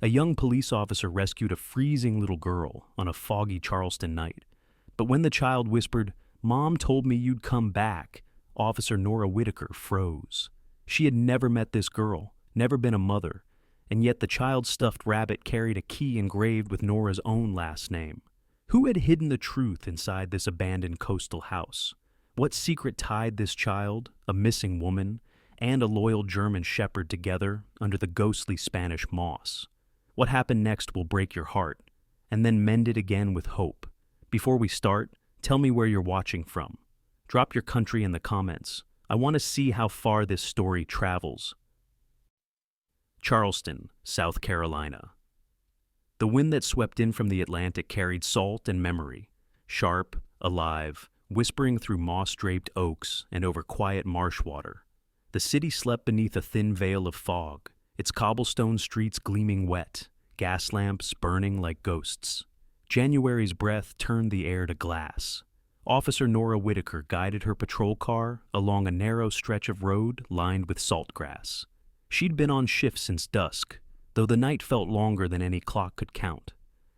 A young police officer rescued a freezing little girl on a foggy Charleston night. But when the child whispered, "Mom told me you'd come back," Officer Nora Whitaker froze. She had never met this girl, never been a mother, and yet the child's stuffed rabbit carried a key engraved with Nora's own last name. Who had hidden the truth inside this abandoned coastal house? What secret tied this child, a missing woman, and a loyal German shepherd together under the ghostly Spanish moss? What happened next will break your heart, and then mend it again with hope. Before we start, tell me where you're watching from. Drop your country in the comments. I want to see how far this story travels. Charleston, South Carolina. The wind that swept in from the Atlantic carried salt and memory, sharp, alive, whispering through moss-draped oaks and over quiet marsh water. The city slept beneath a thin veil of fog, its cobblestone streets gleaming wet, gas lamps burning like ghosts. January's breath turned the air to glass. Officer Nora Whitaker guided her patrol car along a narrow stretch of road lined with saltgrass. She'd been on shift since dusk, though the night felt longer than any clock could count.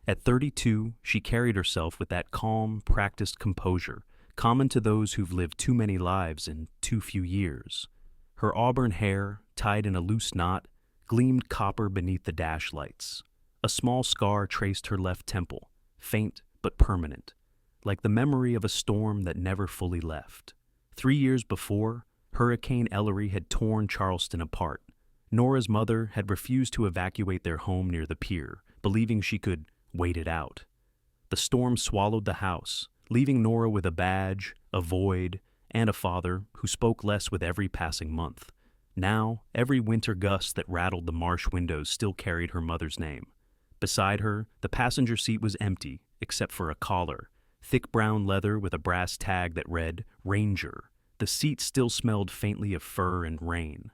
At 32, she carried herself with that calm, practiced composure common to those who've lived too many lives in too few years. Her auburn hair, tied in a loose knot, gleamed copper beneath the dash lights. A small scar traced her left temple, faint but permanent, like the memory of a storm that never fully left. 3 years before, Hurricane Ellery had torn Charleston apart. Nora's mother had refused to evacuate their home near the pier, believing she could wait it out. The storm swallowed the house, leaving Nora with a badge, a void, and a father who spoke less with every passing month. Now, every winter gust that rattled the marsh windows still carried her mother's name. Beside her, the passenger seat was empty, except for a collar, thick brown leather with a brass tag that read Ranger. The seat still smelled faintly of fur and rain.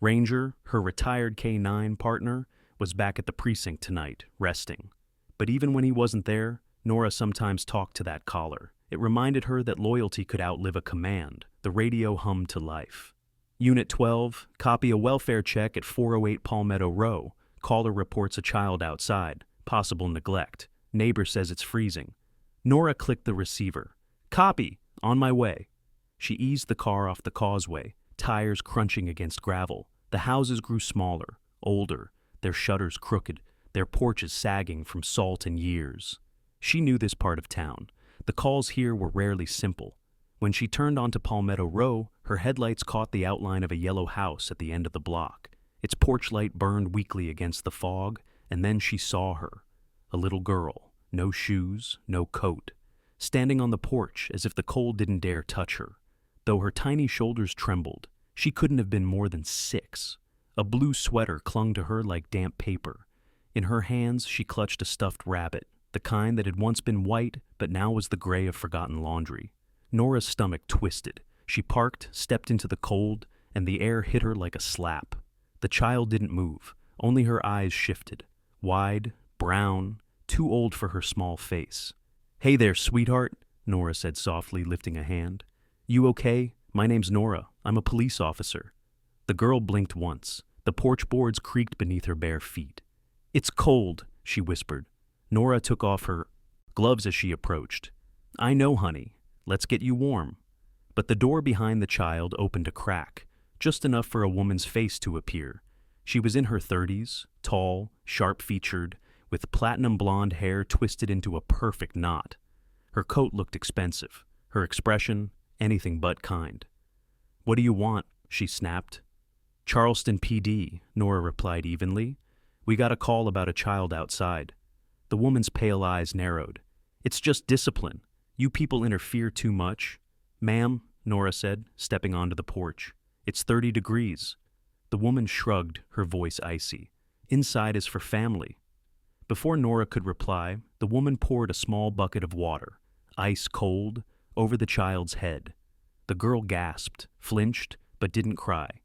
Ranger, her retired K-9 partner, was back at the precinct tonight, resting. But even when he wasn't there, Nora sometimes talked to that collar. It reminded her that loyalty could outlive a command. The radio hummed to life. Unit 12, copy a welfare check at 408 Palmetto Row. Caller reports a child outside, possible neglect. Neighbor says it's freezing. Nora clicked the receiver. Copy, on my way. She eased the car off the causeway, tires crunching against gravel. The houses grew smaller, older, their shutters crooked, their porches sagging from salt and years. She knew this part of town. The calls here were rarely simple. When she turned onto Palmetto Row, her headlights caught the outline of a yellow house at the end of the block. Its porch light burned weakly against the fog, and then she saw her. A little girl, no shoes, no coat, standing on the porch as if the cold didn't dare touch her. Though her tiny shoulders trembled, she couldn't have been more than 6. A blue sweater clung to her like damp paper. In her hands, she clutched a stuffed rabbit, the kind that had once been white but now was the gray of forgotten laundry. Nora's stomach twisted. She parked, stepped into the cold, and the air hit her like a slap. The child didn't move, only her eyes shifted. Wide, brown, too old for her small face. "Hey there, sweetheart," Nora said softly, lifting a hand. "You okay? My name's Nora. I'm a police officer." The girl blinked once. The porch boards creaked beneath her bare feet. "It's cold," she whispered. Nora took off her gloves as she approached. "I know, honey. Let's get you warm." But the door behind the child opened a crack, just enough for a woman's face to appear. She was in her 30s, tall, sharp-featured, with platinum blonde hair twisted into a perfect knot. Her coat looked expensive, her expression anything but kind. "What do you want?" she snapped. "Charleston PD," Nora replied evenly. "We got a call about a child outside." The woman's pale eyes narrowed. "It's just discipline. You people interfere too much." "Ma'am," Nora said, stepping onto the porch. "It's 30 degrees. The woman shrugged, her voice icy. "Inside is for family." Before Nora could reply, the woman poured a small bucket of water, ice cold, over the child's head. The girl gasped, flinched, but didn't cry.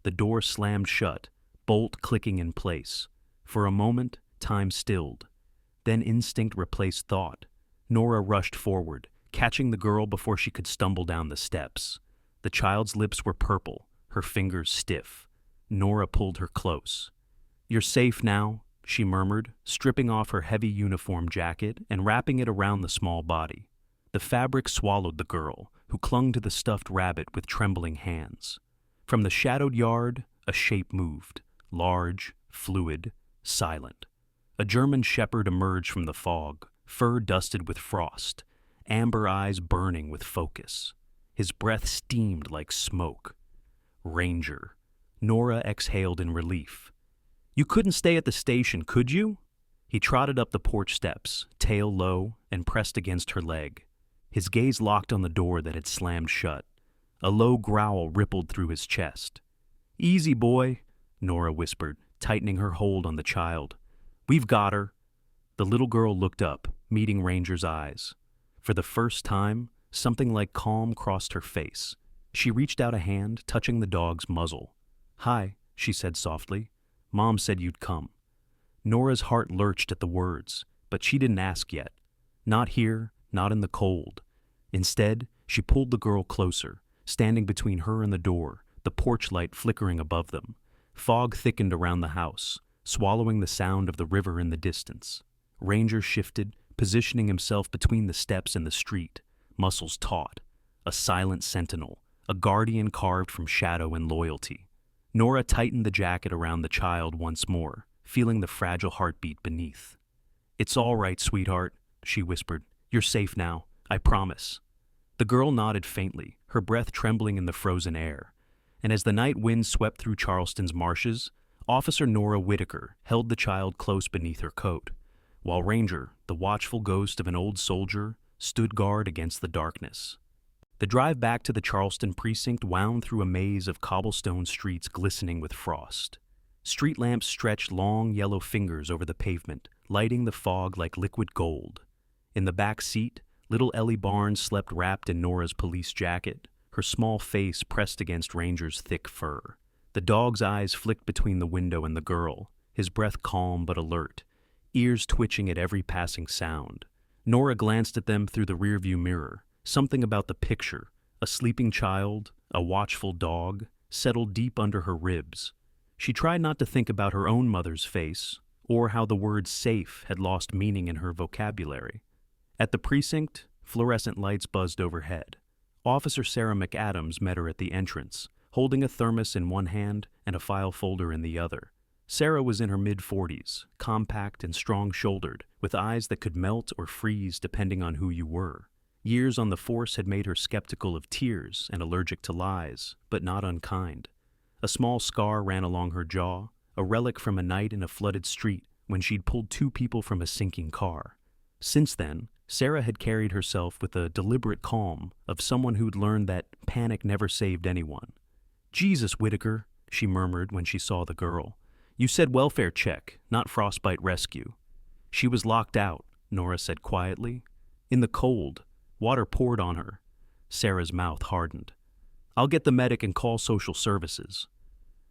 The door slammed shut, bolt clicking in place. For a moment, time stilled. Then instinct replaced thought. Nora rushed forward, catching the girl before she could stumble down the steps. The child's lips were purple, her fingers stiff. Nora pulled her close. "You're safe now," she murmured, stripping off her heavy uniform jacket and wrapping it around the small body. The fabric swallowed the girl, who clung to the stuffed rabbit with trembling hands. From the shadowed yard, a shape moved, large, fluid, silent. A German shepherd emerged from the fog, fur dusted with frost, amber eyes burning with focus. His breath steamed like smoke. Ranger. Nora exhaled in relief. "You couldn't stay at the station, could you?" He trotted up the porch steps, tail low, and pressed against her leg. His gaze locked on the door that had slammed shut. A low growl rippled through his chest. "Easy, boy," Nora whispered, tightening her hold on the child. "We've got her." The little girl looked up, meeting Ranger's eyes. For the first time, something like calm crossed her face. She reached out a hand, touching the dog's muzzle. "Hi," she said softly. "Mom said you'd come." Nora's heart lurched at the words, but she didn't ask yet. Not here, not in the cold. Instead, she pulled the girl closer, standing between her and the door, the porch light flickering above them. Fog thickened around the house, swallowing the sound of the river in the distance. Ranger shifted, positioning himself between the steps and the street, muscles taut. A silent sentinel, a guardian carved from shadow and loyalty. Nora tightened the jacket around the child once more, feeling the fragile heartbeat beneath. "It's all right, sweetheart," she whispered. "You're safe now, I promise." The girl nodded faintly, her breath trembling in the frozen air. And as the night wind swept through Charleston's marshes, Officer Nora Whitaker held the child close beneath her coat, while Ranger, the watchful ghost of an old soldier, stood guard against the darkness. The drive back to the Charleston precinct wound through a maze of cobblestone streets glistening with frost. Street lamps stretched long yellow fingers over the pavement, lighting the fog like liquid gold. In the back seat, little Ellie Barnes slept wrapped in Nora's police jacket, her small face pressed against Ranger's thick fur. The dog's eyes flicked between the window and the girl, his breath calm but alert, ears twitching at every passing sound. Nora glanced at them through the rearview mirror. Something about the picture, a sleeping child, a watchful dog, settled deep under her ribs. She tried not to think about her own mother's face, or how the word safe had lost meaning in her vocabulary. At the precinct, fluorescent lights buzzed overhead. Officer Sarah McAdams met her at the entrance, holding a thermos in one hand and a file folder in the other. Sarah was in her mid-40s, compact and strong-shouldered, with eyes that could melt or freeze depending on who you were. Years on the force had made her skeptical of tears and allergic to lies, but not unkind. A small scar ran along her jaw, a relic from a night in a flooded street when she'd pulled two people from a sinking car. Since then, Sarah had carried herself with a deliberate calm of someone who'd learned that panic never saved anyone. "Jesus, Whitaker," she murmured when she saw the girl. "You said welfare check, not frostbite rescue." She was locked out, Nora said quietly. In the cold, water poured on her. Sarah's mouth hardened. "I'll get the medic and call social services."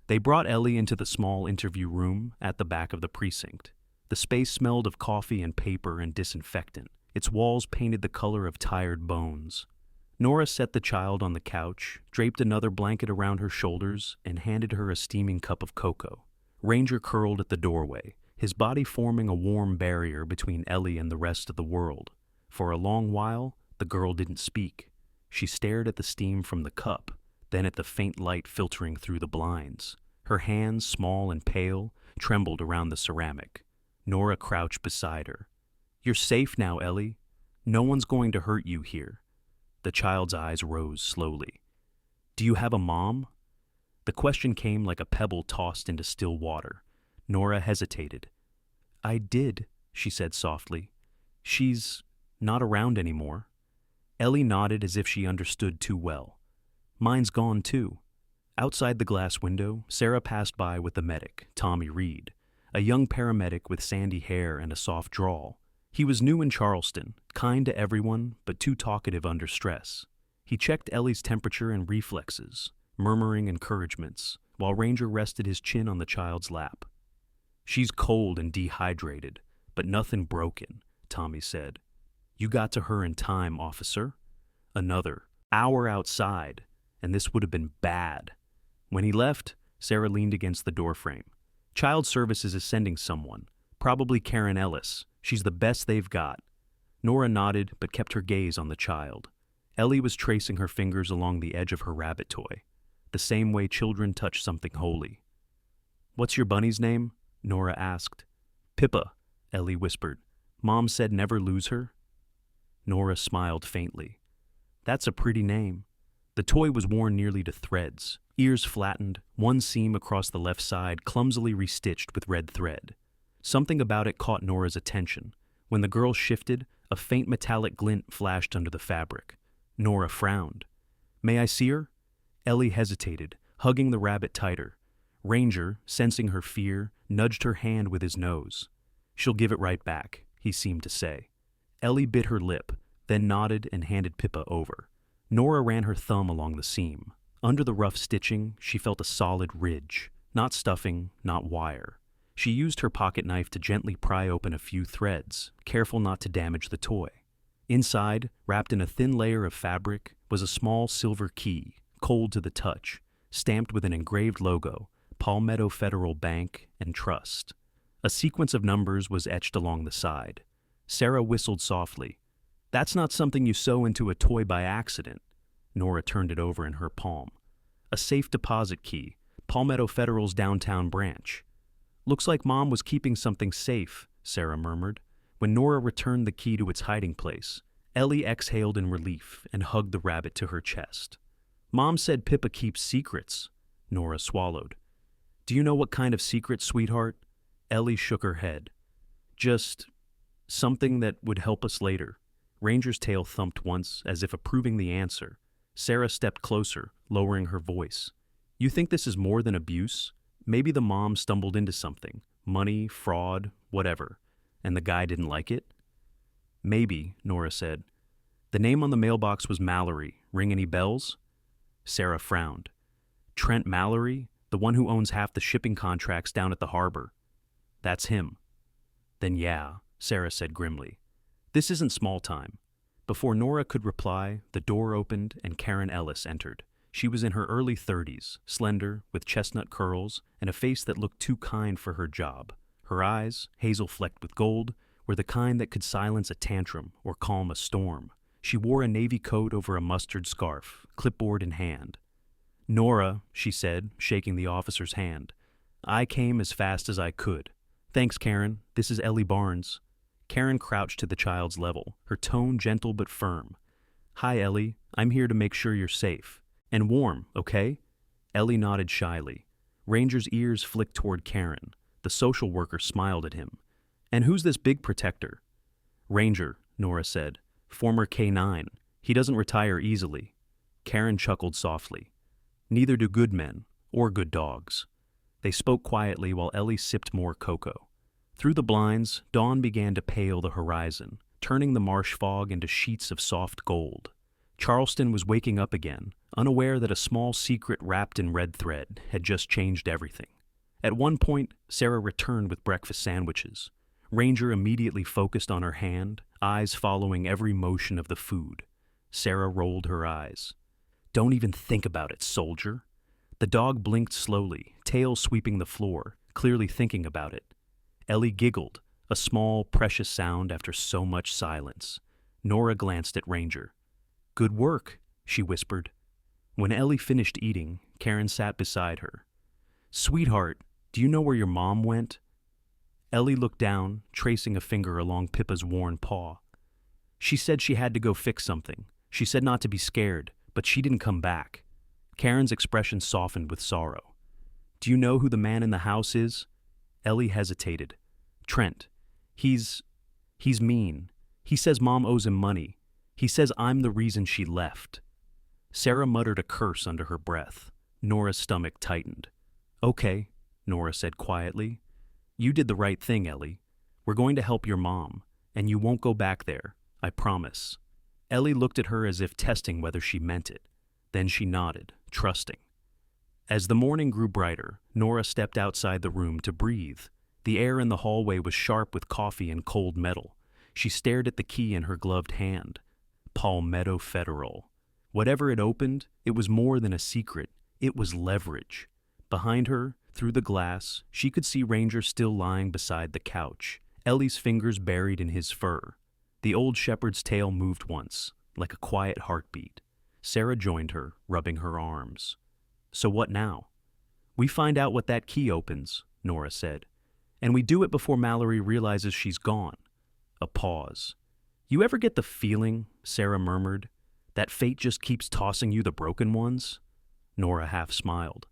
They brought Ellie into the small interview room at the back of the precinct. The space smelled of coffee and paper and disinfectant, its walls painted the color of tired bones. Nora set the child on the couch, draped another blanket around her shoulders, and handed her a steaming cup of cocoa. Ranger curled at the doorway, his body forming a warm barrier between Ellie and the rest of the world. For a long while, the girl didn't speak. She stared at the steam from the cup, then at the faint light filtering through the blinds. Her hands, small and pale, trembled around the ceramic. Nora crouched beside her. "You're safe now, Ellie. No one's going to hurt you here." The child's eyes rose slowly. "Do you have a mom?" The question came like a pebble tossed into still water. Nora hesitated. "I did," she said softly. "She's not around anymore." Ellie nodded as if she understood too well. "Mine's gone too." Outside the glass window, Sarah passed by with the medic, Tommy Reed, a young paramedic with sandy hair and a soft drawl. He was new in Charleston, kind to everyone, but too talkative under stress. He checked Ellie's temperature and reflexes, murmuring encouragements, while Ranger rested his chin on the child's lap. "She's cold and dehydrated, but nothing broken," Tommy said. "You got to her in time, officer." Another hour outside, and this would have been bad. When he left, Sarah leaned against the doorframe. "Child Services is sending someone. Probably Karen Ellis. She's the best they've got. Nora nodded but kept her gaze on the child. Ellie was tracing her fingers along the edge of her rabbit toy, the same way children touch something holy. "What's your bunny's name?" Nora asked. "Pippa," Ellie whispered. "Mom said never lose her." Nora smiled faintly. "That's a pretty name." The toy was worn nearly to threads, ears flattened, one seam across the left side clumsily restitched with red thread. Something about it caught Nora's attention. When the girl shifted, a faint metallic glint flashed under the fabric. Nora frowned. "May I see her?" Ellie hesitated, hugging the rabbit tighter. Ranger, sensing her fear, nudged her hand with his nose. "She'll give it right back," he seemed to say. Ellie bit her lip, then nodded and handed Pippa over. Nora ran her thumb along the seam. Under the rough stitching, she felt a solid ridge. Not stuffing, not wire. She used her pocket knife to gently pry open a few threads, careful not to damage the toy. Inside, wrapped in a thin layer of fabric, was a small silver key, cold to the touch, stamped with an engraved logo, Palmetto Federal Bank and Trust. A sequence of numbers was etched along the side. Sarah whistled softly. "That's not something you sew into a toy by accident." Nora turned it over in her palm. "A safe deposit key, Palmetto Federal's downtown branch." "Looks like Mom was keeping something safe," Sarah murmured. When Nora returned the key to its hiding place, Ellie exhaled in relief and hugged the rabbit to her chest. "Mom said Pippa keeps secrets." Nora swallowed. "Do you know what kind of secret, sweetheart?" Ellie shook her head. "Just something that would help us later." Ranger's tail thumped once, as if approving the answer. Sarah stepped closer, lowering her voice. "You think this is more than abuse? Maybe the mom stumbled into something, money, fraud, whatever, and the guy didn't like it?" "Maybe," Nora said. "The name on the mailbox was Mallory. Ring any bells?" Sarah frowned. "Trent Mallory? The one who owns half the shipping contracts down at the harbor." "That's him." "Then yeah," Sarah said grimly. "This isn't small time." Before Nora could reply, the door opened and Karen Ellis entered. She was in her early 30s, slender, with chestnut curls, and a face that looked too kind for her job. Her eyes, hazel flecked with gold, were the kind that could silence a tantrum or calm a storm. She wore a navy coat over a mustard scarf, clipboard in hand. "Nora," she said, shaking the officer's hand. "I came as fast as I could." "Thanks, Karen. This is Ellie Barnes." Karen crouched to the child's level, her tone gentle but firm. "Hi, Ellie. I'm here to make sure you're safe. And warm, okay?" Ellie nodded shyly. Ranger's ears flicked toward Karen. The social worker smiled at him. "And who's this big protector?" "Ranger," Nora said. "Former K-9. He doesn't retire easily." Karen chuckled softly. "Neither do good men, or good dogs." They spoke quietly while Ellie sipped more cocoa. Through the blinds, dawn began to pale the horizon, turning the marsh fog into sheets of soft gold. Charleston was waking up again, unaware that a small secret wrapped in red thread had just changed everything. At one point, Sarah returned with breakfast sandwiches. Ranger immediately focused on her hand, eyes following every motion of the food. Sarah rolled her eyes. "Don't even think about it, soldier." The dog blinked slowly, tail sweeping the floor, clearly thinking about it. Ellie giggled, a small, precious sound after so much silence. Nora glanced at Ranger. "Good work," she whispered. When Ellie finished eating, Karen sat beside her. "Sweetheart, do you know where your mom went?" Ellie looked down, tracing a finger along Pippa's worn paw. "She said she had to go fix something. She said not to be scared, but she didn't come back." Karen's expression softened with sorrow. "Do you know who the man in the house is?" Ellie hesitated. "Trent. He's mean. He says Mom owes him money. He says I'm the reason she left." Sarah muttered a curse under her breath. Nora's stomach tightened. "Okay," Nora said quietly. "You did the right thing, Ellie. We're going to help your mom, and you won't go back there, I promise." Ellie looked at her as if testing whether she meant it. Then she nodded, trusting. As the morning grew brighter, Nora stepped outside the room to breathe. The air in the hallway was sharp with coffee and cold metal. She stared at the key in her gloved hand. Palmetto Federal. Whatever it opened, it was more than a secret. It was leverage. Behind her, Through the glass, she could see Ranger still lying beside the couch, Ellie's fingers buried in his fur. The old shepherd's tail moved once, like a quiet heartbeat. Sarah joined her, rubbing her arms. So what now? We find out what that key opens, Nora said. And we do it before Mallory realizes she's gone. A pause. You ever get the feeling, Sarah murmured, that fate just keeps tossing you the broken ones? Nora half smiled.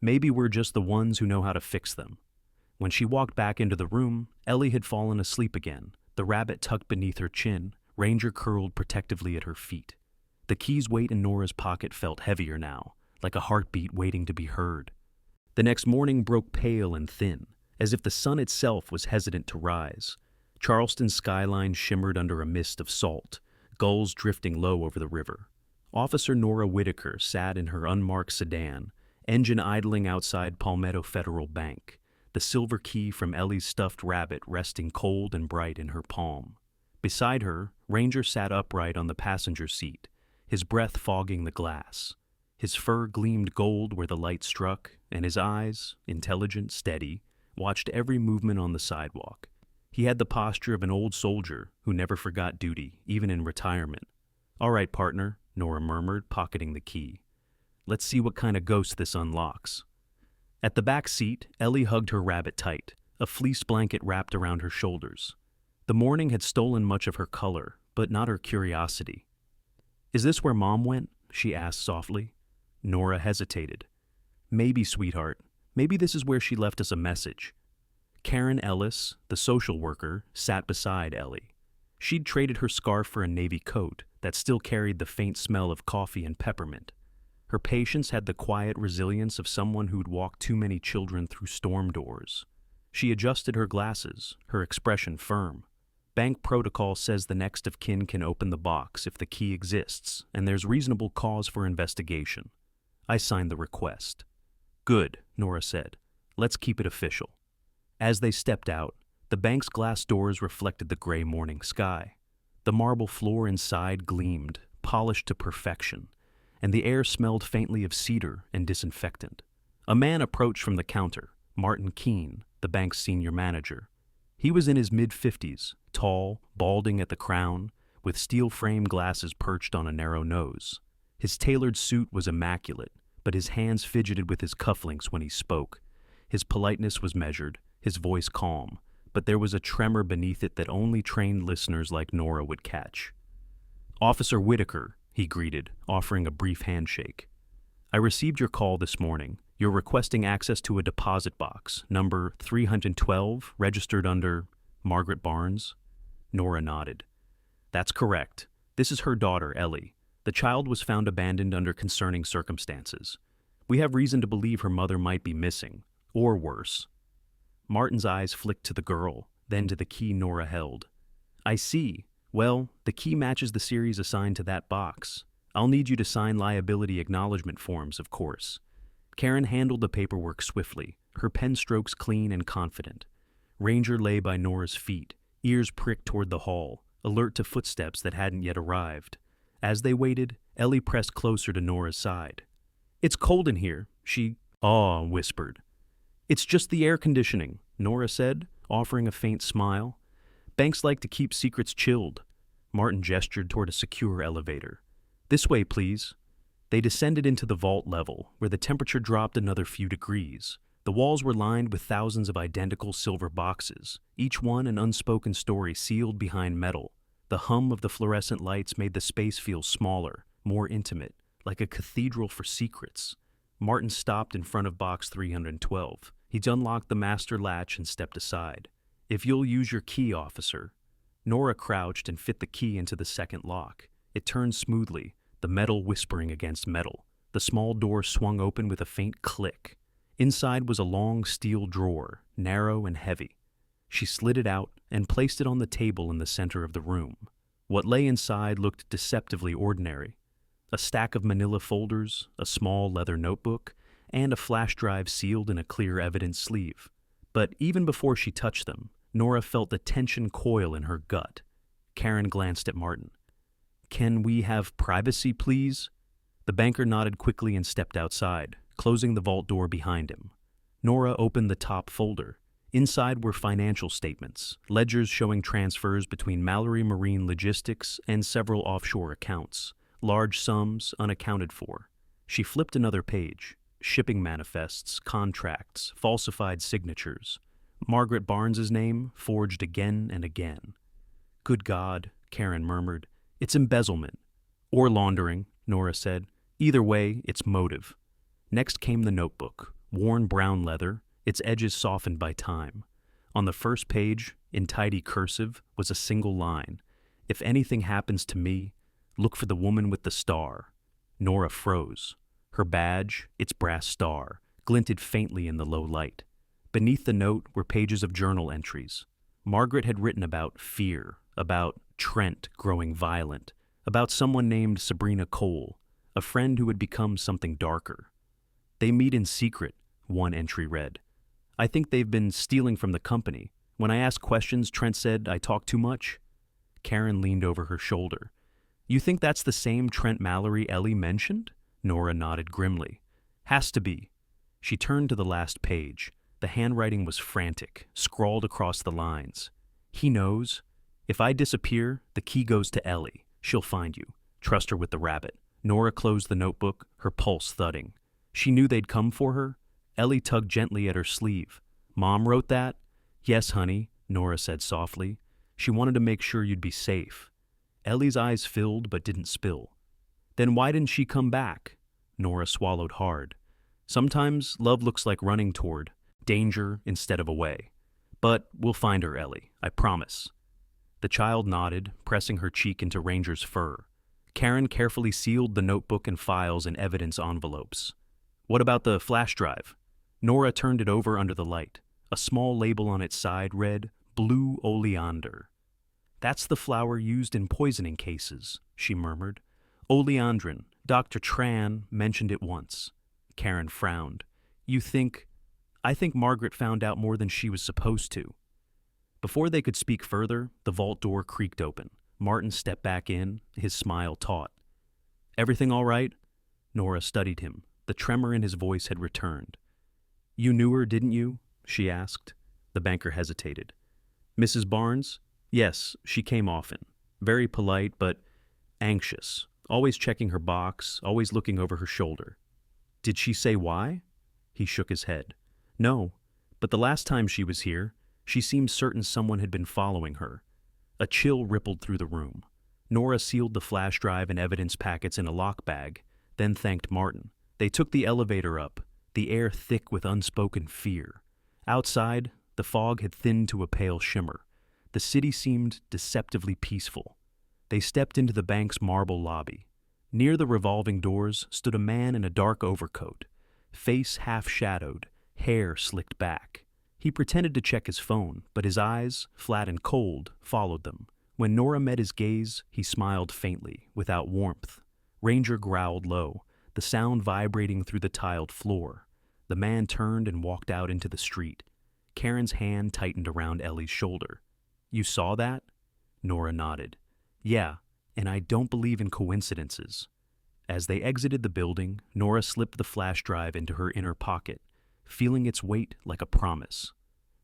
Maybe we're just the ones who know how to fix them. When she walked back into the room, Ellie had fallen asleep again, the rabbit tucked beneath her chin, Ranger curled protectively at her feet. The key's weight in Nora's pocket felt heavier now, like a heartbeat waiting to be heard. The next morning broke pale and thin, as if the sun itself was hesitant to rise. Charleston's skyline shimmered under a mist of salt, gulls drifting low over the river. Officer Nora Whitaker sat in her unmarked sedan, engine idling outside Palmetto Federal Bank, the silver key from Ellie's stuffed rabbit resting cold and bright in her palm. Beside her, Ranger sat upright on the passenger seat, his breath fogging the glass. His fur gleamed gold where the light struck, and his eyes, intelligent, steady, watched every movement on the sidewalk. He had the posture of an old soldier who never forgot duty, even in retirement. "All right, partner," Nora murmured, pocketing the key. "Let's see what kind of ghost this unlocks." At the back seat, Ellie hugged her rabbit tight, a fleece blanket wrapped around her shoulders. The morning had stolen much of her color, but not her curiosity. "Is this where Mom went?" she asked softly. Nora hesitated. "Maybe, sweetheart. Maybe this is where she left us a message." Karen Ellis, the social worker, sat beside Ellie. She'd traded her scarf for a navy coat that still carried the faint smell of coffee and peppermint. Her patience had the quiet resilience of someone who'd walked too many children through storm doors. She adjusted her glasses, her expression firm. "Bank protocol says the next of kin can open the box if the key exists, and there's reasonable cause for investigation. I signed the request." "Good," Nora said. "Let's keep it official." As they stepped out, the bank's glass doors reflected the gray morning sky. The marble floor inside gleamed, polished to perfection, and the air smelled faintly of cedar and disinfectant. A man approached from the counter, Martin Keene, the bank's senior manager. He was in his mid-50s, tall, balding at the crown, with steel-framed glasses perched on a narrow nose. His tailored suit was immaculate, but his hands fidgeted with his cufflinks when he spoke. His politeness was measured, his voice calm, but there was a tremor beneath it that only trained listeners like Nora would catch. "Officer Whitaker," he greeted, offering a brief handshake. "I received your call this morning. You're requesting access to a deposit box, number 312, registered under Margaret Barnes?" Nora nodded. "That's correct. This is her daughter, Ellie. The child was found abandoned under concerning circumstances. We have reason to believe her mother might be missing, or worse." Martin's eyes flicked to the girl, then to the key Nora held. "I see. Well, the key matches the series assigned to that box. I'll need you to sign liability acknowledgement forms, of course." Karen handled the paperwork swiftly, her pen strokes clean and confident. Ranger lay by Nora's feet, ears pricked toward the hall, alert to footsteps that hadn't yet arrived. As they waited, Ellie pressed closer to Nora's side. "It's cold in here," she whispered. "It's just the air conditioning," Nora said, offering a faint smile. "Banks like to keep secrets chilled." Martin gestured toward a secure elevator. "This way, please." They descended into the vault level, where the temperature dropped another few degrees. The walls were lined with thousands of identical silver boxes, each one an unspoken story sealed behind metal. The hum of the fluorescent lights made the space feel smaller, more intimate, like a cathedral for secrets. Martin stopped in front of box 312. He'd unlocked the master latch and stepped aside. "If you'll use your key, officer." Nora crouched and fit the key into the second lock. It turned smoothly, the metal whispering against metal. The small door swung open with a faint click. Inside was a long steel drawer, narrow and heavy. She slid it out and placed it on the table in the center of the room. What lay inside looked deceptively ordinary. A stack of manila folders, a small leather notebook, and a flash drive sealed in a clear evidence sleeve. But even before she touched them, Nora felt the tension coil in her gut. Karen glanced at Martin. "Can we have privacy, please?" The banker nodded quickly and stepped outside, closing the vault door behind him. Nora opened the top folder. Inside were financial statements, ledgers showing transfers between Mallory Marine Logistics and several offshore accounts, large sums unaccounted for. She flipped another page. Shipping manifests, contracts, falsified signatures. Margaret Barnes's name forged again and again. Good God, Karen murmured. It's embezzlement. Or laundering, Nora said. Either way, it's motive. Next came the notebook, worn brown leather, its edges softened by time. On the first page, in tidy cursive, was a single line. If anything happens to me, look for the woman with the star. Nora froze. Her badge, its brass star, glinted faintly in the low light. Beneath the note were pages of journal entries. Margaret had written about fear, about Trent growing violent, about someone named Sabrina Cole, a friend who had become something darker. They meet in secret, one entry read. I think they've been stealing from the company. When I asked questions, Trent said I talk too much. Karen leaned over her shoulder. You think that's the same Trent Mallory Ellie mentioned? Nora nodded grimly. Has to be. She turned to the last page. The handwriting was frantic, scrawled across the lines. He knows. If I disappear, the key goes to Ellie. She'll find you. Trust her with the rabbit. Nora closed the notebook, her pulse thudding. She knew they'd come for her. Ellie tugged gently at her sleeve. Mom wrote that? Yes, honey, Nora said softly. She wanted to make sure you'd be safe. Ellie's eyes filled but didn't spill. Then why didn't she come back? Nora swallowed hard. Sometimes love looks like running toward danger instead of away. But we'll find her, Ellie, I promise. The child nodded, pressing her cheek into Ranger's fur. Karen carefully sealed the notebook and files in evidence envelopes. What about the flash drive? Nora turned it over under the light. A small label on its side read, Blue Oleander. That's the flower used in poisoning cases, she murmured. Oleandrin. Dr. Tran mentioned it once. Karen frowned. I think Margaret found out more than she was supposed to. Before they could speak further, the vault door creaked open. Martin stepped back in, his smile taut. Everything all right? Nora studied him. The tremor in his voice had returned. You knew her, didn't you? She asked. The banker hesitated. Mrs. Barnes? Yes, she came often. Very polite, but anxious. Always checking her box, always looking over her shoulder. Did she say why? He shook his head. No, but the last time she was here, she seemed certain someone had been following her. A chill rippled through the room. Nora sealed the flash drive and evidence packets in a lock bag, then thanked Martin. They took the elevator up, the air thick with unspoken fear. Outside, the fog had thinned to a pale shimmer. The city seemed deceptively peaceful. They stepped into the bank's marble lobby. Near the revolving doors stood a man in a dark overcoat, face half-shadowed, hair slicked back. He pretended to check his phone, but his eyes, flat and cold, followed them. When Nora met his gaze, he smiled faintly, without warmth. Ranger growled low, the sound vibrating through the tiled floor. The man turned and walked out into the street. Karen's hand tightened around Ellie's shoulder. You saw that? Nora nodded. Yeah, and I don't believe in coincidences. As they exited the building, Nora slipped the flash drive into her inner pocket, feeling its weight like a promise.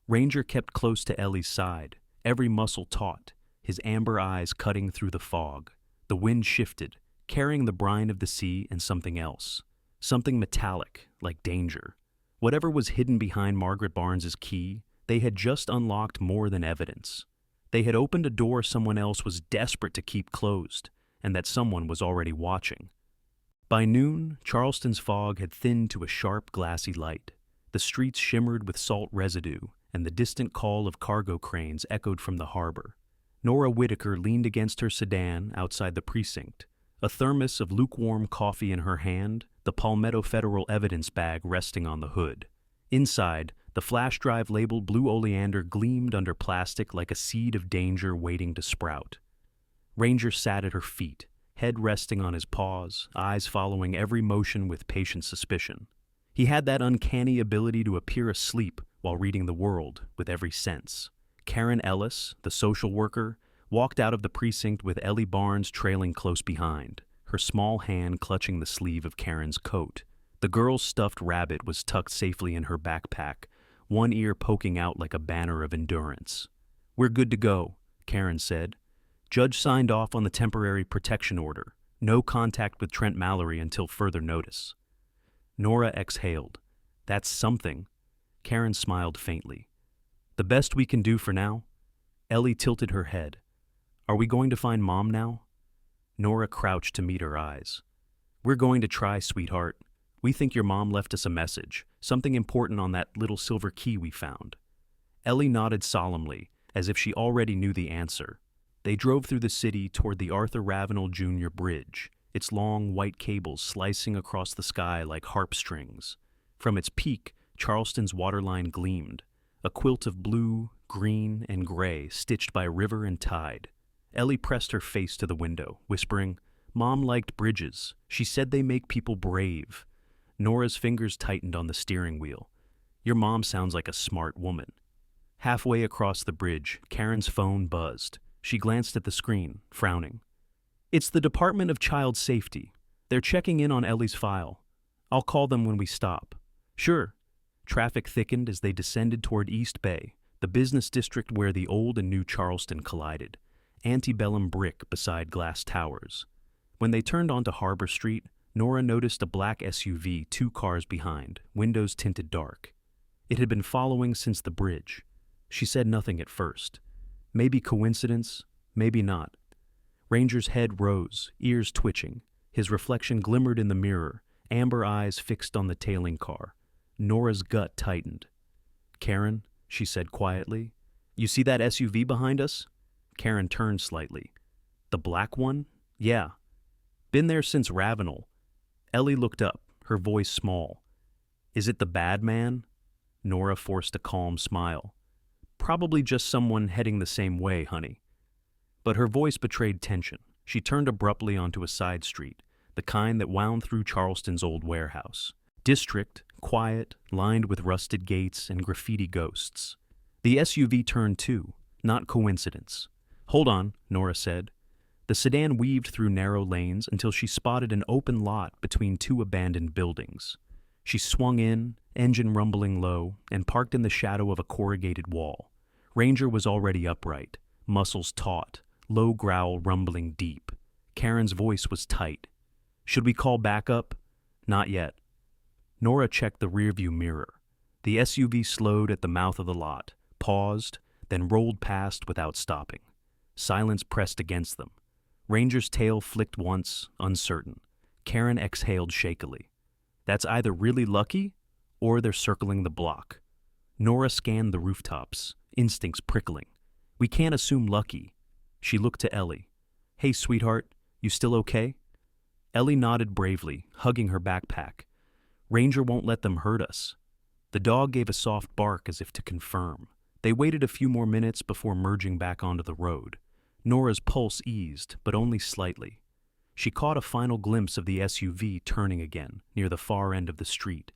Ranger kept close to Ellie's side, every muscle taut, his amber eyes cutting through the fog. The wind shifted, carrying the brine of the sea and something else. Something metallic, like danger. Whatever was hidden behind Margaret Barnes's key, they had just unlocked more than evidence. They had opened a door someone else was desperate to keep closed, and that someone was already watching. By noon, Charleston's fog had thinned to a sharp, glassy light. The streets shimmered with salt residue, and the distant call of cargo cranes echoed from the harbor. Nora Whitaker leaned against her sedan outside the precinct, a thermos of lukewarm coffee in her hand, the Palmetto Federal evidence bag resting on the hood. Inside, the flash drive labeled Blue Oleander gleamed under plastic like a seed of danger waiting to sprout. Ranger sat at her feet, head resting on his paws, eyes following every motion with patient suspicion. He had that uncanny ability to appear asleep while reading the world with every sense. Karen Ellis, the social worker, walked out of the precinct with Ellie Barnes trailing close behind, her small hand clutching the sleeve of Karen's coat. The girl's stuffed rabbit was tucked safely in her backpack, one ear poking out like a banner of endurance. "We're good to go," Karen said. "Judge signed off on the temporary protection order. No contact with Trent Mallory until further notice." Nora exhaled. "That's something." Karen smiled faintly. "The best we can do for now?" Ellie tilted her head. "Are we going to find Mom now?" Nora crouched to meet her eyes. "We're going to try, sweetheart. We think your mom left us a message, something important on that little silver key we found." Ellie nodded solemnly, as if she already knew the answer. They drove through the city toward the Arthur Ravenel Jr. Bridge, its long white cables slicing across the sky like harp strings. From its peak, Charleston's waterline gleamed, a quilt of blue, green, and gray stitched by river and tide. Ellie pressed her face to the window, whispering, "Mom liked bridges. She said they make people brave." Nora's fingers tightened on the steering wheel. "Your mom sounds like a smart woman." Halfway across the bridge, Karen's phone buzzed. She glanced at the screen, frowning. "It's the Department of Child Safety. They're checking in on Ellie's file. I'll call them when we stop." "Sure." Traffic thickened as they descended toward East Bay, the business district where the old and new Charleston collided, antebellum brick beside glass towers. When they turned onto Harbor Street, Nora noticed a black SUV 2 cars behind, windows tinted dark. It had been following since the bridge. She said nothing at first. Maybe coincidence, maybe not. Ranger's head rose, ears twitching. His reflection glimmered in the mirror, amber eyes fixed on the tailing car. Nora's gut tightened. "Karen," she said quietly, "you see that SUV behind us?" Karen turned slightly. "The black one?" "Yeah. Been there since Ravenel." Ellie looked up, her voice small. "Is it the bad man?" Nora forced a calm smile. "Probably just someone heading the same way, honey." But her voice betrayed tension. She turned abruptly onto a side street, the kind that wound through Charleston's old warehouse. District, quiet, lined with rusted gates and graffiti ghosts. The SUV turned too, not coincidence. "Hold on," Nora said. The sedan weaved through narrow lanes until she spotted an open lot between 2 abandoned buildings. She swung in, engine rumbling low, and parked in the shadow of a corrugated wall. Ranger was already upright, muscles taut, low growl rumbling deep. Karen's voice was tight. "Should we call backup?" "Not yet." Nora checked the rearview mirror. The SUV slowed at the mouth of the lot, paused, then rolled past without stopping. Silence pressed against them. Ranger's tail flicked once, uncertain. Karen exhaled shakily. "That's either really lucky, or they're circling the block." Nora scanned the rooftops, instincts prickling. "We can't assume lucky." She looked to Ellie. "Hey, sweetheart, you still okay?" Ellie nodded bravely, hugging her backpack. "Ranger won't let them hurt us." The dog gave a soft bark as if to confirm. They waited a few more minutes before merging back onto the road. Nora's pulse eased, but only slightly. She caught a final glimpse of the SUV turning again, near the far end of the street,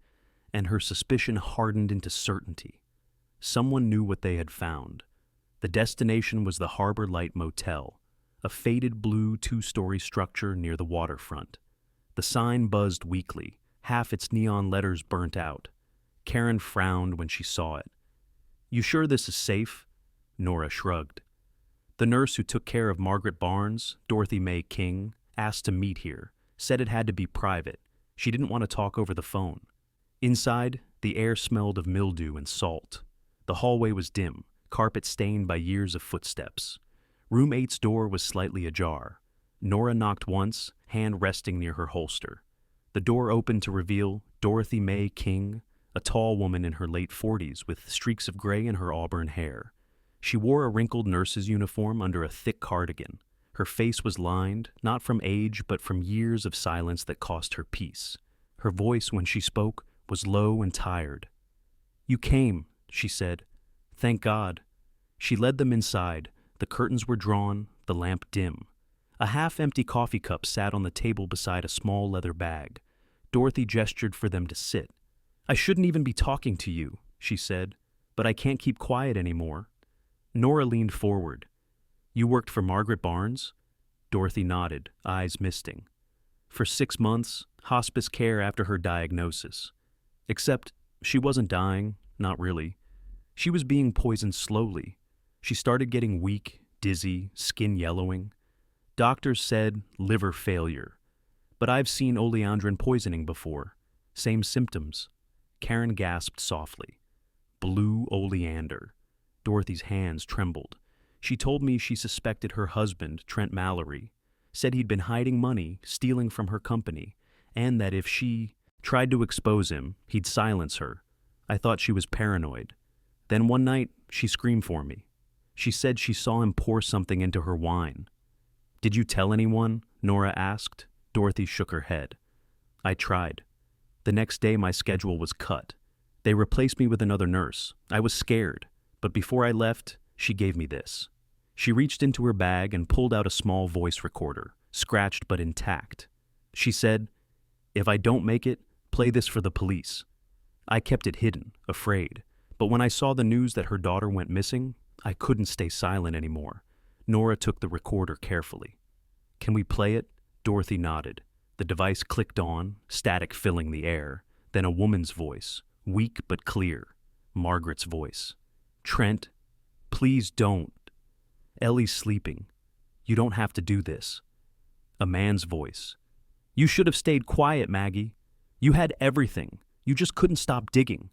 and her suspicion hardened into certainty. Someone knew what they had found. The destination was the Harbor Light Motel, a faded blue 2-story structure near the waterfront. The sign buzzed weakly, half its neon letters burnt out. Karen frowned when she saw it. "You sure this is safe?" Nora shrugged. "The nurse who took care of Margaret Barnes, Dorothy Mae King, asked to meet here, said it had to be private. She didn't want to talk over the phone." Inside, the air smelled of mildew and salt. The hallway was dim, carpet stained by years of footsteps. Room 8's door was slightly ajar. Nora knocked once, hand resting near her holster. The door opened to reveal Dorothy Mae King, a tall woman in her late 40s with streaks of gray in her auburn hair. She wore a wrinkled nurse's uniform under a thick cardigan. Her face was lined, not from age, but from years of silence that cost her peace. Her voice, when she spoke, was low and tired. "You came," she said. "Thank God." She led them inside. The curtains were drawn, the lamp dim. A half-empty coffee cup sat on the table beside a small leather bag. Dorothy gestured for them to sit. "I shouldn't even be talking to you," she said, "but I can't keep quiet anymore." Nora leaned forward. "You worked for Margaret Barnes?" Dorothy nodded, eyes misting. "For 6 months, Hospice care after her diagnosis. Except she wasn't dying, not really. She was being poisoned slowly. She started getting weak, dizzy, skin yellowing. Doctors said liver failure. But I've seen oleandrin poisoning before. Same symptoms. Karen gasped softly. Blue oleander. Dorothy's hands trembled. She told me she suspected her husband, Trent Mallory, said he'd been hiding money, stealing from her company, and that if she tried to expose him, he'd silence her. I thought she was paranoid. Then one night, she screamed for me. She said she saw him pour something into her wine. Did you tell anyone? Nora asked. Dorothy shook her head. I tried. The next day my schedule was cut. They replaced me with another nurse. I was scared, but before I left, she gave me this. She reached into her bag and pulled out a small voice recorder, scratched but intact. She said, "If I don't make it, play this for the police." I kept it hidden, afraid, but when I saw the news that her daughter went missing, I couldn't stay silent anymore. Nora took the recorder carefully. Can we play it? Dorothy nodded. The device clicked on, static filling the air, then a woman's voice, weak but clear. Margaret's voice. Trent, please don't. Ellie's sleeping. You don't have to do this. A man's voice. You should have stayed quiet, Maggie. You had everything. You just couldn't stop digging.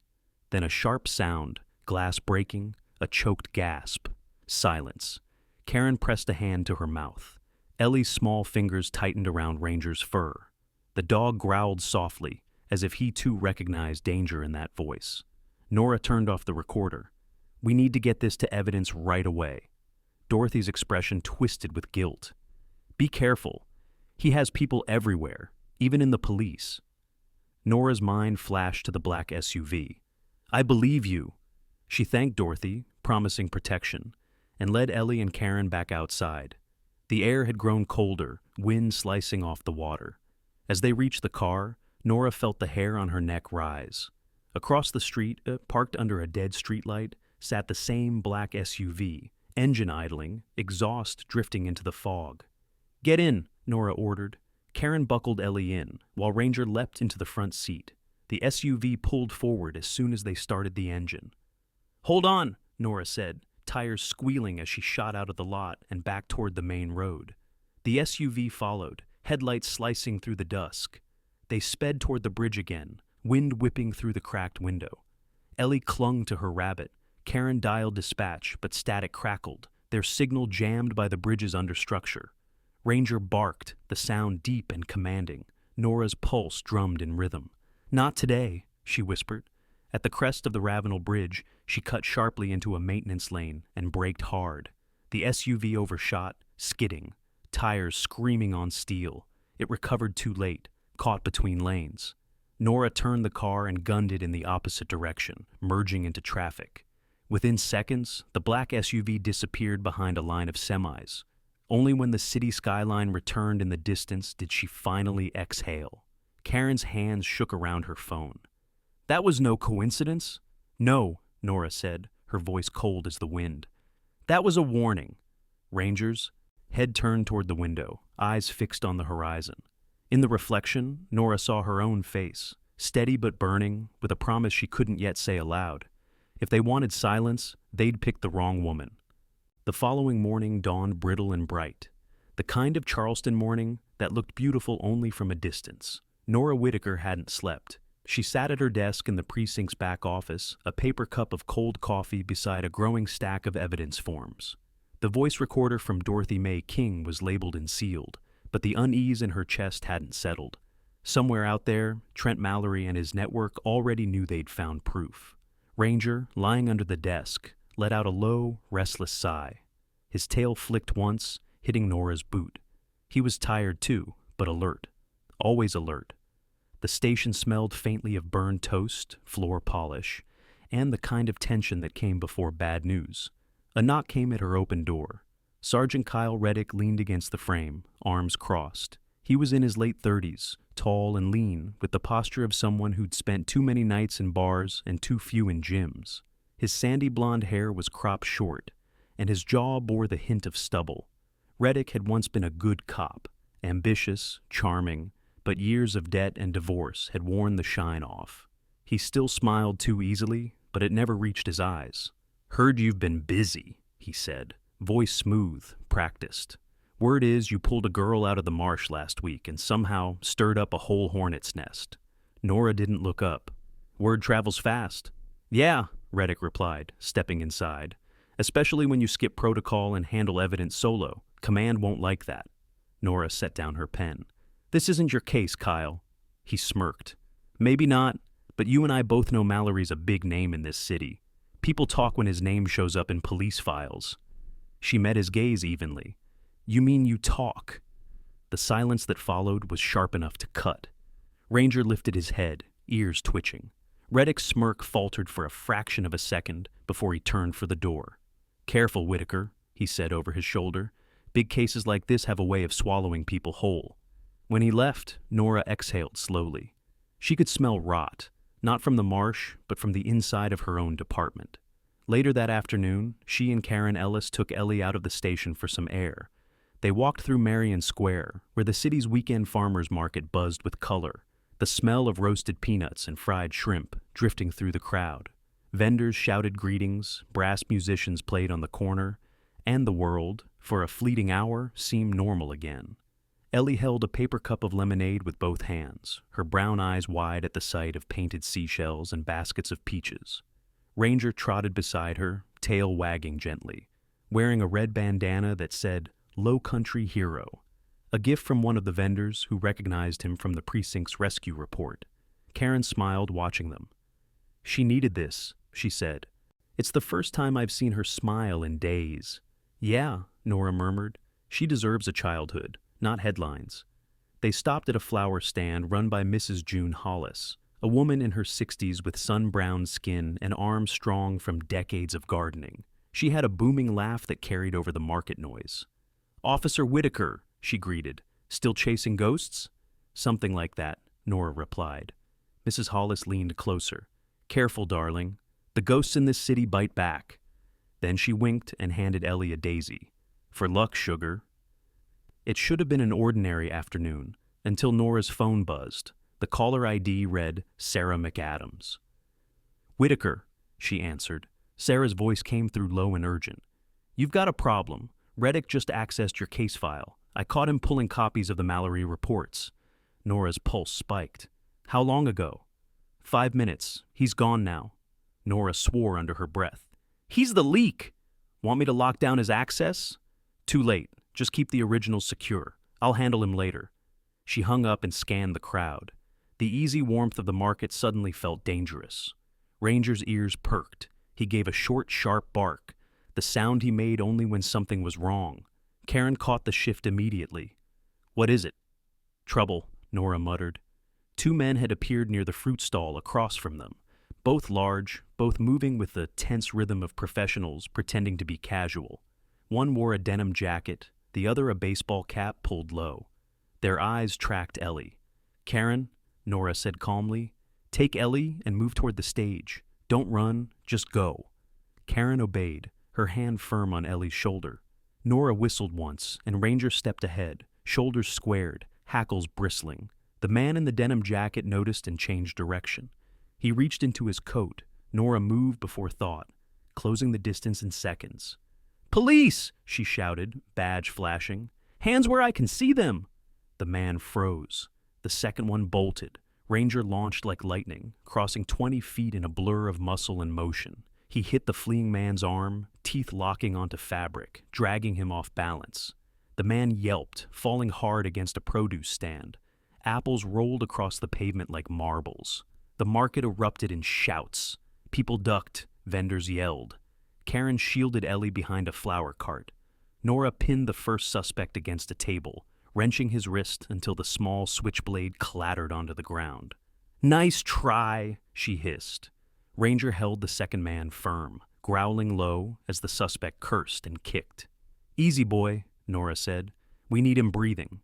Then a sharp sound, glass breaking, a choked gasp. Silence. Karen pressed a hand to her mouth. Ellie's small fingers tightened around Ranger's fur. The dog growled softly, as if he too recognized danger in that voice. Nora turned off the recorder. We need to get this to evidence right away. Dorothy's expression twisted with guilt. Be careful. He has people everywhere, even in the police. Nora's mind flashed to the black SUV. I believe you. She thanked Dorothy, promising protection, and led Ellie and Karen back outside. The air had grown colder, wind slicing off the water. As they reached the car, Nora felt the hair on her neck rise. Across the street, parked under a dead streetlight, sat the same black SUV, engine idling, exhaust drifting into the fog. Get in, Nora ordered. Karen buckled Ellie in, while Ranger leapt into the front seat. The SUV pulled forward as soon as they started the engine. Hold on, Nora said, tires squealing as she shot out of the lot and back toward the main road. The SUV followed, headlights slicing through the dusk. They sped toward the bridge again, wind whipping through the cracked window. Ellie clung to her rabbit. Karen dialed dispatch, but static crackled, their signal jammed by the bridge's understructure. Ranger barked, the sound deep and commanding. Nora's pulse drummed in rhythm. Not today, she whispered. At the crest of the Ravenel Bridge, she cut sharply into a maintenance lane and braked hard. The SUV overshot, skidding, tires screaming on steel. It recovered too late, caught between lanes. Nora turned the car and gunned it in the opposite direction, merging into traffic. Within seconds, the black SUV disappeared behind a line of semis. Only when the city skyline returned in the distance did she finally exhale. Karen's hands shook around her phone. That was no coincidence. No, Nora said, her voice cold as the wind. That was a warning. Rangers, head turned toward the window, eyes fixed on the horizon. In the reflection, Nora saw her own face, steady but burning, with a promise she couldn't yet say aloud. If they wanted silence, they'd pick the wrong woman. The following morning dawned brittle and bright, the kind of Charleston morning that looked beautiful only from a distance. Nora Whitaker hadn't slept. She sat at her desk in the precinct's back office, a paper cup of cold coffee beside a growing stack of evidence forms. The voice recorder from Dorothy Mae King was labeled and sealed, but the unease in her chest hadn't settled. Somewhere out there, Trent Mallory and his network already knew they'd found proof. Ranger, lying under the desk, let out a low, restless sigh. His tail flicked once, hitting Nora's boot. He was tired too, but alert. Always alert. The station smelled faintly of burned toast, floor polish, and the kind of tension that came before bad news. A knock came at her open door. Sergeant Kyle Reddick leaned against the frame, arms crossed. He was in his late 30s, tall and lean, with the posture of someone who'd spent too many nights in bars and too few in gyms. His sandy blonde hair was cropped short, and his jaw bore the hint of stubble. Reddick had once been a good cop, ambitious, charming, but years of debt and divorce had worn the shine off. He still smiled too easily, but it never reached his eyes. "Heard you've been busy," he said, voice smooth, practiced. "Word is you pulled a girl out of the marsh last week and somehow stirred up a whole hornet's nest." Nora didn't look up. "Word travels fast." "Yeah," Reddick replied, stepping inside. "Especially when you skip protocol and handle evidence solo. Command won't like that." Nora set down her pen. "This isn't your case, Kyle." He smirked. "Maybe not, but you and I both know Mallory's a big name in this city. People talk when his name shows up in police files." She met his gaze evenly. "You mean you talk?" The silence that followed was sharp enough to cut. Ranger lifted his head, ears twitching. Reddick's smirk faltered for a fraction of a second before he turned for the door. "Careful, Whitaker," he said over his shoulder. "Big cases like this have a way of swallowing people whole." When he left, Nora exhaled slowly. She could smell rot, not from the marsh, but from the inside of her own department. Later that afternoon, she and Karen Ellis took Ellie out of the station for some air. They walked through Marion Square, where the city's weekend farmers market buzzed with color, the smell of roasted peanuts and fried shrimp drifting through the crowd. Vendors shouted greetings, brass musicians played on the corner, and the world, for a fleeting hour, seemed normal again. Ellie held a paper cup of lemonade with both hands, her brown eyes wide at the sight of painted seashells and baskets of peaches. Ranger trotted beside her, tail wagging gently, wearing a red bandana that said, "Low Country Hero," a gift from one of the vendors who recognized him from the precinct's rescue report. Karen smiled watching them. "She needed this," she said. "It's the first time I've seen her smile in days." "Yeah," Nora murmured. "She deserves a childhood, not headlines." They stopped at a flower stand run by Mrs. June Hollis, a woman in her 60s with sun-browned skin and arms strong from decades of gardening. She had a booming laugh that carried over the market noise. "Officer Whitaker," she greeted. "Still chasing ghosts?" "Something like that," Nora replied. Mrs. Hollis leaned closer. "Careful, darling. The ghosts in this city bite back." Then she winked and handed Ellie a daisy. "For luck, sugar." It should have been an ordinary afternoon, until Nora's phone buzzed. The caller ID read Sarah McAdams. "Whitaker," she answered. Sarah's voice came through low and urgent. "You've got a problem. Reddick just accessed your case file. I caught him pulling copies of the Mallory reports." Nora's pulse spiked. "How long ago?" 5 minutes. He's gone now." Nora swore under her breath. "He's the leak! Want me to lock down his access?" "Too late. Just keep the originals secure. I'll handle him later." She hung up and scanned the crowd. The easy warmth of the market suddenly felt dangerous. Ranger's ears perked. He gave a short, sharp bark, the sound he made only when something was wrong. Karen caught the shift immediately. "What is it?" "Trouble," Nora muttered. 2 men had appeared near the fruit stall across from them, both large, both moving with the tense rhythm of professionals pretending to be casual. One wore a denim jacket, the other a baseball cap pulled low. Their eyes tracked Ellie. "Karen," Nora said calmly, "take Ellie and move toward the stage. Don't run, just go." Karen obeyed, her hand firm on Ellie's shoulder. Nora whistled once, and Ranger stepped ahead, shoulders squared, hackles bristling. The man in the denim jacket noticed and changed direction. He reached into his coat. Nora moved before thought, closing the distance in seconds. "Police!" she shouted, badge flashing. "Hands where I can see them!" The man froze. The second one bolted. Ranger launched like lightning, crossing 20 feet in a blur of muscle and motion. He hit the fleeing man's arm, teeth locking onto fabric, dragging him off balance. The man yelped, falling hard against a produce stand. Apples rolled across the pavement like marbles. The market erupted in shouts. People ducked, vendors yelled. Karen shielded Ellie behind a flower cart. Nora pinned the first suspect against a table, wrenching his wrist until the small switchblade clattered onto the ground. "Nice try," she hissed. Ranger held the second man firm, growling low as the suspect cursed and kicked. "Easy, boy," Nora said. "We need him breathing."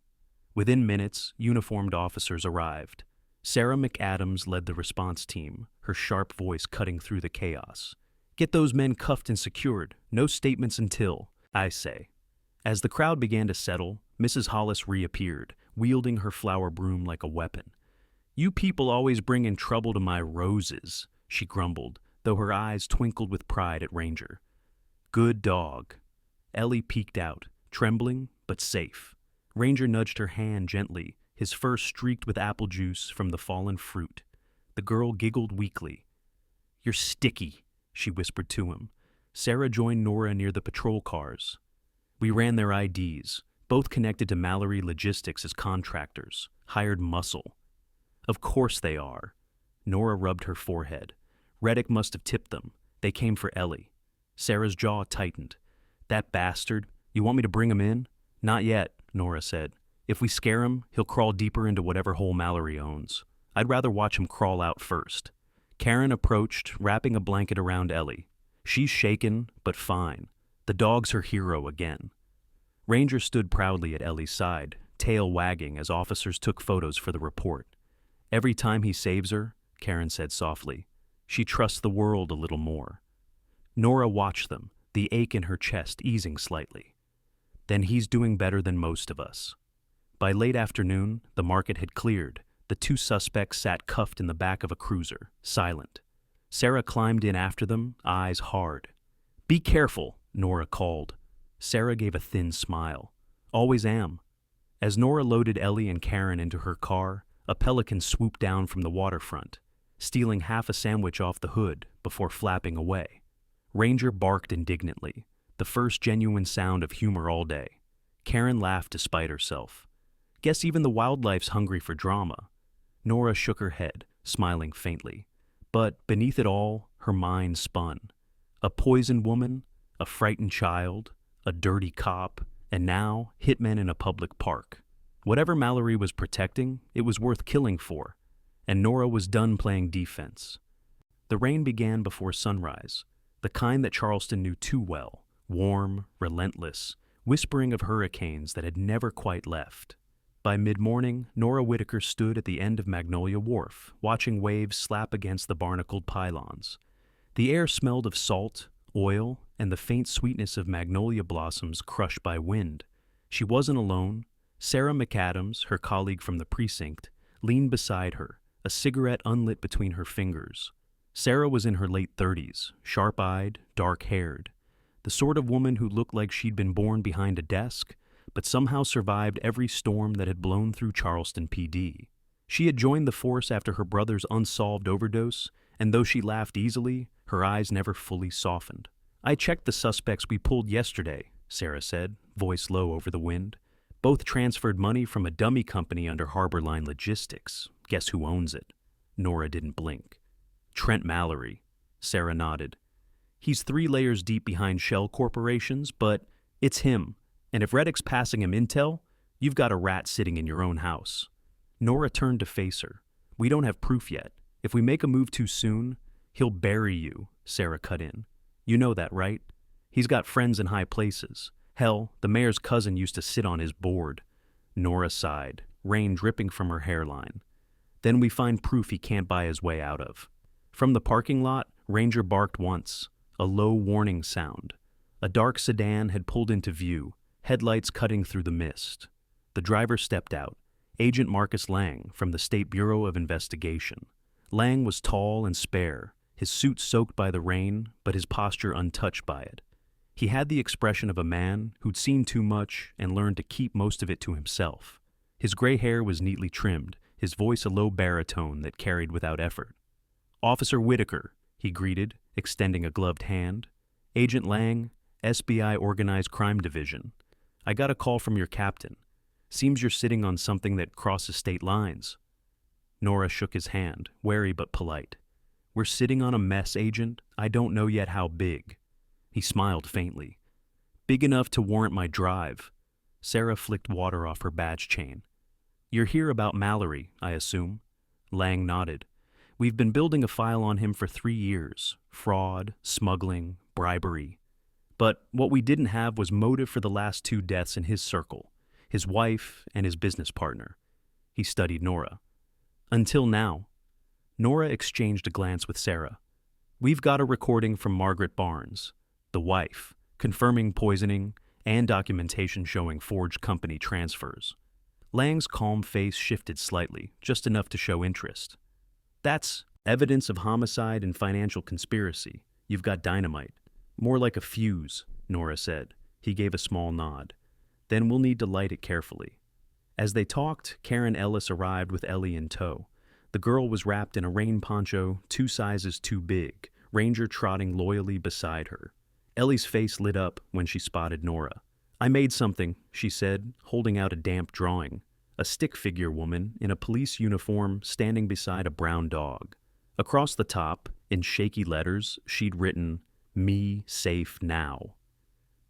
Within minutes, uniformed officers arrived. Sarah McAdams led the response team, her sharp voice cutting through the chaos. "Get those men cuffed and secured. No statements until I say." As the crowd began to settle, Mrs. Hollis reappeared, wielding her flower broom like a weapon. "You people always bring in trouble to my roses," she grumbled, though her eyes twinkled with pride at Ranger. "Good dog." Ellie peeked out, trembling but safe. Ranger nudged her hand gently, his fur streaked with apple juice from the fallen fruit. The girl giggled weakly. "You're sticky," she whispered to him. Sarah joined Nora near the patrol cars. We ran their IDs, both connected to Mallory Logistics as contractors, hired muscle. "Of course they are." Nora rubbed her forehead. "Reddick must have tipped them. They came for Ellie." Sarah's jaw tightened. "That bastard. You want me to bring him in?" "Not yet," Nora said. "If we scare him, he'll crawl deeper into whatever hole Mallory owns. I'd rather watch him crawl out first." Karen approached, wrapping a blanket around Ellie. She's shaken, but fine. The dog's her hero again. Ranger stood proudly at Ellie's side, tail wagging as officers took photos for the report. "Every time he saves her," Karen said softly, "she trusts the world a little more." Nora watched them, the ache in her chest easing slightly. "Then he's doing better than most of us." By late afternoon, the market had cleared. The two suspects sat cuffed in the back of a cruiser, silent. Sarah climbed in after them, eyes hard. "Be careful," Nora called. Sarah gave a thin smile. "Always am." As Nora loaded Ellie and Karen into her car, a pelican swooped down from the waterfront, stealing half a sandwich off the hood before flapping away. Ranger barked indignantly, the first genuine sound of humor all day. Karen laughed despite herself. "Guess even the wildlife's hungry for drama." Nora shook her head, smiling faintly. But beneath it all, her mind spun. A poisoned woman, a frightened child, a dirty cop, and now hitmen in a public park. Whatever Mallory was protecting, it was worth killing for, and Nora was done playing defense. The rain began before sunrise, the kind that Charleston knew too well, warm, relentless, whispering of hurricanes that had never quite left. By mid-morning, Nora Whitaker stood at the end of Magnolia Wharf, watching waves slap against the barnacled pylons. The air smelled of salt, oil, and the faint sweetness of magnolia blossoms crushed by wind. She wasn't alone. Sarah McAdams, her colleague from the precinct, leaned beside her, a cigarette unlit between her fingers. Sarah was in her late 30s, sharp-eyed, dark-haired, the sort of woman who looked like she'd been born behind a desk, but somehow survived every storm that had blown through Charleston PD. She had joined the force after her brother's unsolved overdose, and though she laughed easily, her eyes never fully softened. "I checked the suspects we pulled yesterday," Sarah said, voice low over the wind. "Both transferred money from a dummy company under Heartwarming Logistics. Guess who owns it?" Nora didn't blink. "Trent Mallory." Sarah nodded. "He's 3 layers deep behind shell corporations, but it's him. And if Reddick's passing him intel, you've got a rat sitting in your own house." Nora turned to face her. "We don't have proof yet. If we make a move too soon, he'll bury you," Sarah cut in. "You know that, right? He's got friends in high places. Hell, the mayor's cousin used to sit on his board." Nora sighed, rain dripping from her hairline. "Then we find proof he can't buy his way out of." From the parking lot, Ranger barked once, a low warning sound. A dark sedan had pulled into view, headlights cutting through the mist. The driver stepped out, Agent Marcus Lang from the State Bureau of Investigation. Lang was tall and spare, his suit soaked by the rain, but his posture untouched by it. He had the expression of a man who'd seen too much and learned to keep most of it to himself. His gray hair was neatly trimmed, his voice a low baritone that carried without effort. "Officer Whitaker," he greeted, extending a gloved hand. "Agent Lang, SBI Organized Crime Division. I got a call from your captain. Seems you're sitting on something that crosses state lines." Nora shook his hand, wary but polite. "We're sitting on a mess, Agent. I don't know yet how big." He smiled faintly. "Big enough to warrant my drive." Sarah flicked water off her badge chain. "You're here about Mallory, I assume?" Lang nodded. "We've been building a file on him for 3 years. Fraud, smuggling, bribery. But what we didn't have was motive for the last 2 deaths in his circle, his wife and his business partner." He studied Nora. "Until now." Nora exchanged a glance with Sarah. "We've got a recording from Margaret Barnes, the wife, confirming poisoning and documentation showing forged company transfers." Lang's calm face shifted slightly, just enough to show interest. That's evidence of homicide and financial conspiracy. You've got dynamite. More like a fuse, Nora said. He gave a small nod. Then we'll need to light it carefully. As they talked, Karen Ellis arrived with Ellie in tow. The girl was wrapped in a rain poncho 2 sizes too big, Ranger trotting loyally beside her. Ellie's face lit up when she spotted Nora. I made something, she said, holding out a damp drawing. A stick figure woman in a police uniform standing beside a brown dog. Across the top, in shaky letters, she'd written, "Me safe now."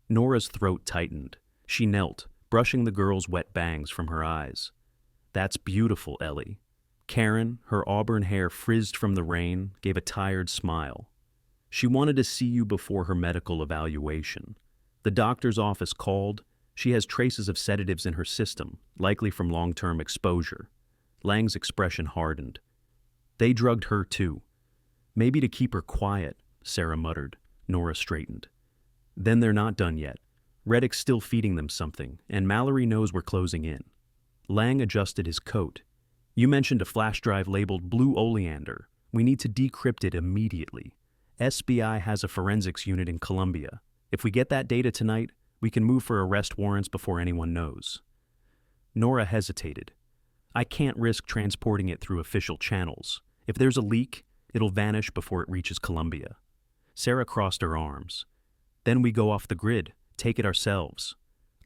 Nora's throat tightened. She knelt, brushing the girl's wet bangs from her eyes. That's beautiful, Ellie. Karen, her auburn hair frizzed from the rain, gave a tired smile. She wanted to see you before her medical evaluation. The doctor's office called. She has traces of sedatives in her system, likely from long-term exposure. Lang's expression hardened. They drugged her too. Maybe to keep her quiet, Sarah muttered. Nora straightened. Then they're not done yet. Reddick's still feeding them something, and Mallory knows we're closing in. Lang adjusted his coat. You mentioned a flash drive labeled Blue Oleander. We need to decrypt it immediately. SBI has a forensics unit in Columbia. If we get that data tonight, we can move for arrest warrants before anyone knows. Nora hesitated. I can't risk transporting it through official channels. If there's a leak, it'll vanish before it reaches Columbia. Sarah crossed her arms. Then we go off the grid, take it ourselves.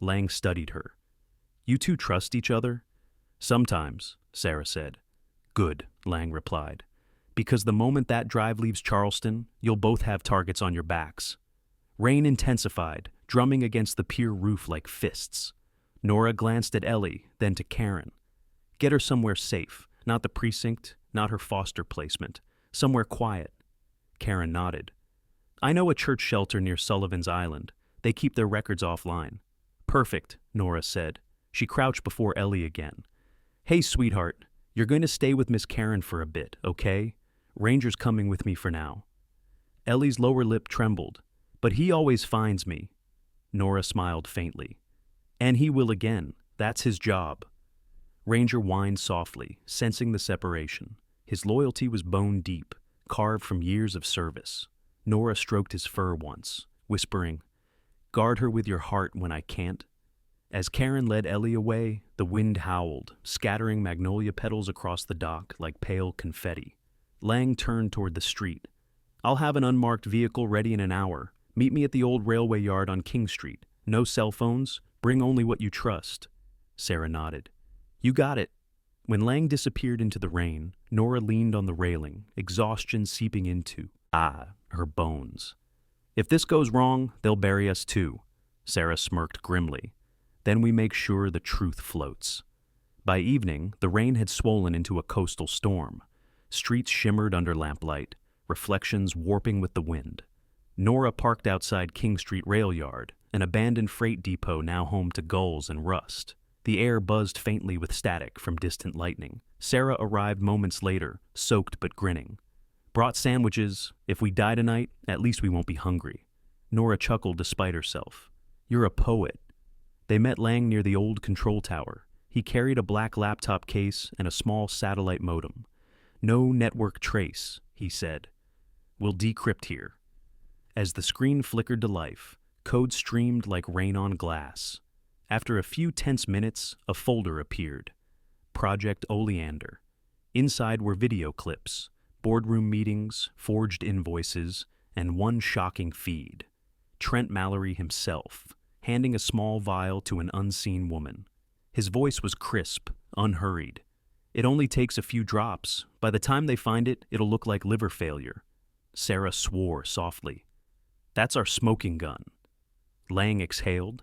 Lang studied her. You two trust each other? Sometimes, Sarah said. Good, Lang replied. Because the moment that drive leaves Charleston, you'll both have targets on your backs. Rain intensified, drumming against the pier roof like fists. Nora glanced at Ellie, then to Karen. Get her somewhere safe, not the precinct, not her foster placement. Somewhere quiet. Karen nodded. I know a church shelter near Sullivan's Island. They keep their records offline. Perfect, Nora said. She crouched before Ellie again. Hey, sweetheart, you're going to stay with Miss Karen for a bit, okay? Ranger's coming with me for now. Ellie's lower lip trembled. But he always finds me. Nora smiled faintly. And he will again. That's his job. Ranger whined softly, sensing the separation. His loyalty was bone deep, carved from years of service. Nora stroked his fur once, whispering, Guard her with your heart when I can't. As Karen led Ellie away, the wind howled, scattering magnolia petals across the dock like pale confetti. Lang turned toward the street. I'll have an unmarked vehicle ready in an hour. Meet me at the old railway yard on King Street. No cell phones. Bring only what you trust. Sarah nodded. You got it. When Lang disappeared into the rain, Nora leaned on the railing, exhaustion seeping into, her bones. If this goes wrong, they'll bury us too. Sarah smirked grimly. Then we make sure the truth floats. By evening, the rain had swollen into a coastal storm. Streets shimmered under lamplight, reflections warping with the wind. Nora parked outside King Street Rail Yard, an abandoned freight depot now home to gulls and rust. The air buzzed faintly with static from distant lightning. Sarah arrived moments later, soaked but grinning. Brought sandwiches. If we die tonight, at least we won't be hungry. Nora chuckled despite herself. You're a poet. They met Lang near the old control tower. He carried a black laptop case and a small satellite modem. No network trace, he said. We'll decrypt here. As the screen flickered to life, code streamed like rain on glass. After a few tense minutes, a folder appeared. Project Oleander. Inside were video clips, boardroom meetings, forged invoices, and one shocking feed. Trent Mallory himself, handing a small vial to an unseen woman. His voice was crisp, unhurried. It only takes a few drops. By the time they find it, it'll look like liver failure. Sarah swore softly. That's our smoking gun. Lang exhaled.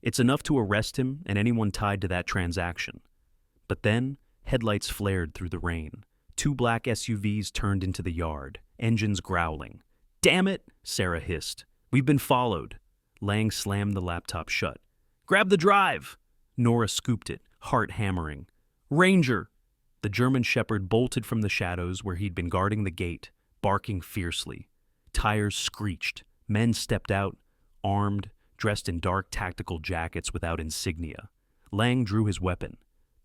It's enough to arrest him and anyone tied to that transaction. But then, headlights flared through the rain. 2 black SUVs turned into the yard, engines growling. Damn it, Sarah hissed. We've been followed. Lang slammed the laptop shut. Grab the drive! Nora scooped it, heart hammering. Ranger! The German shepherd bolted from the shadows where he'd been guarding the gate, barking fiercely. Tires screeched. Men stepped out, armed, dressed in dark tactical jackets without insignia. Lang drew his weapon.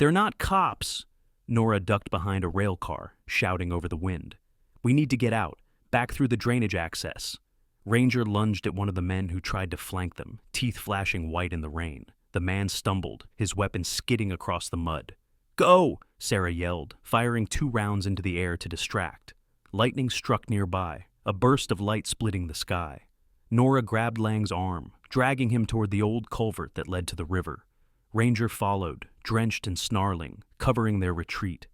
"They're not cops!" Nora ducked behind a rail car, shouting over the wind. "We need to get out, back through the drainage access." Ranger lunged at one of the men who tried to flank them, teeth flashing white in the rain. The man stumbled, his weapon skidding across the mud. "Go!" Sarah yelled, firing 2 rounds into the air to distract. Lightning struck nearby, a burst of light splitting the sky. Nora grabbed Lang's arm, dragging him toward the old culvert that led to the river. Ranger followed, drenched and snarling, covering their retreat.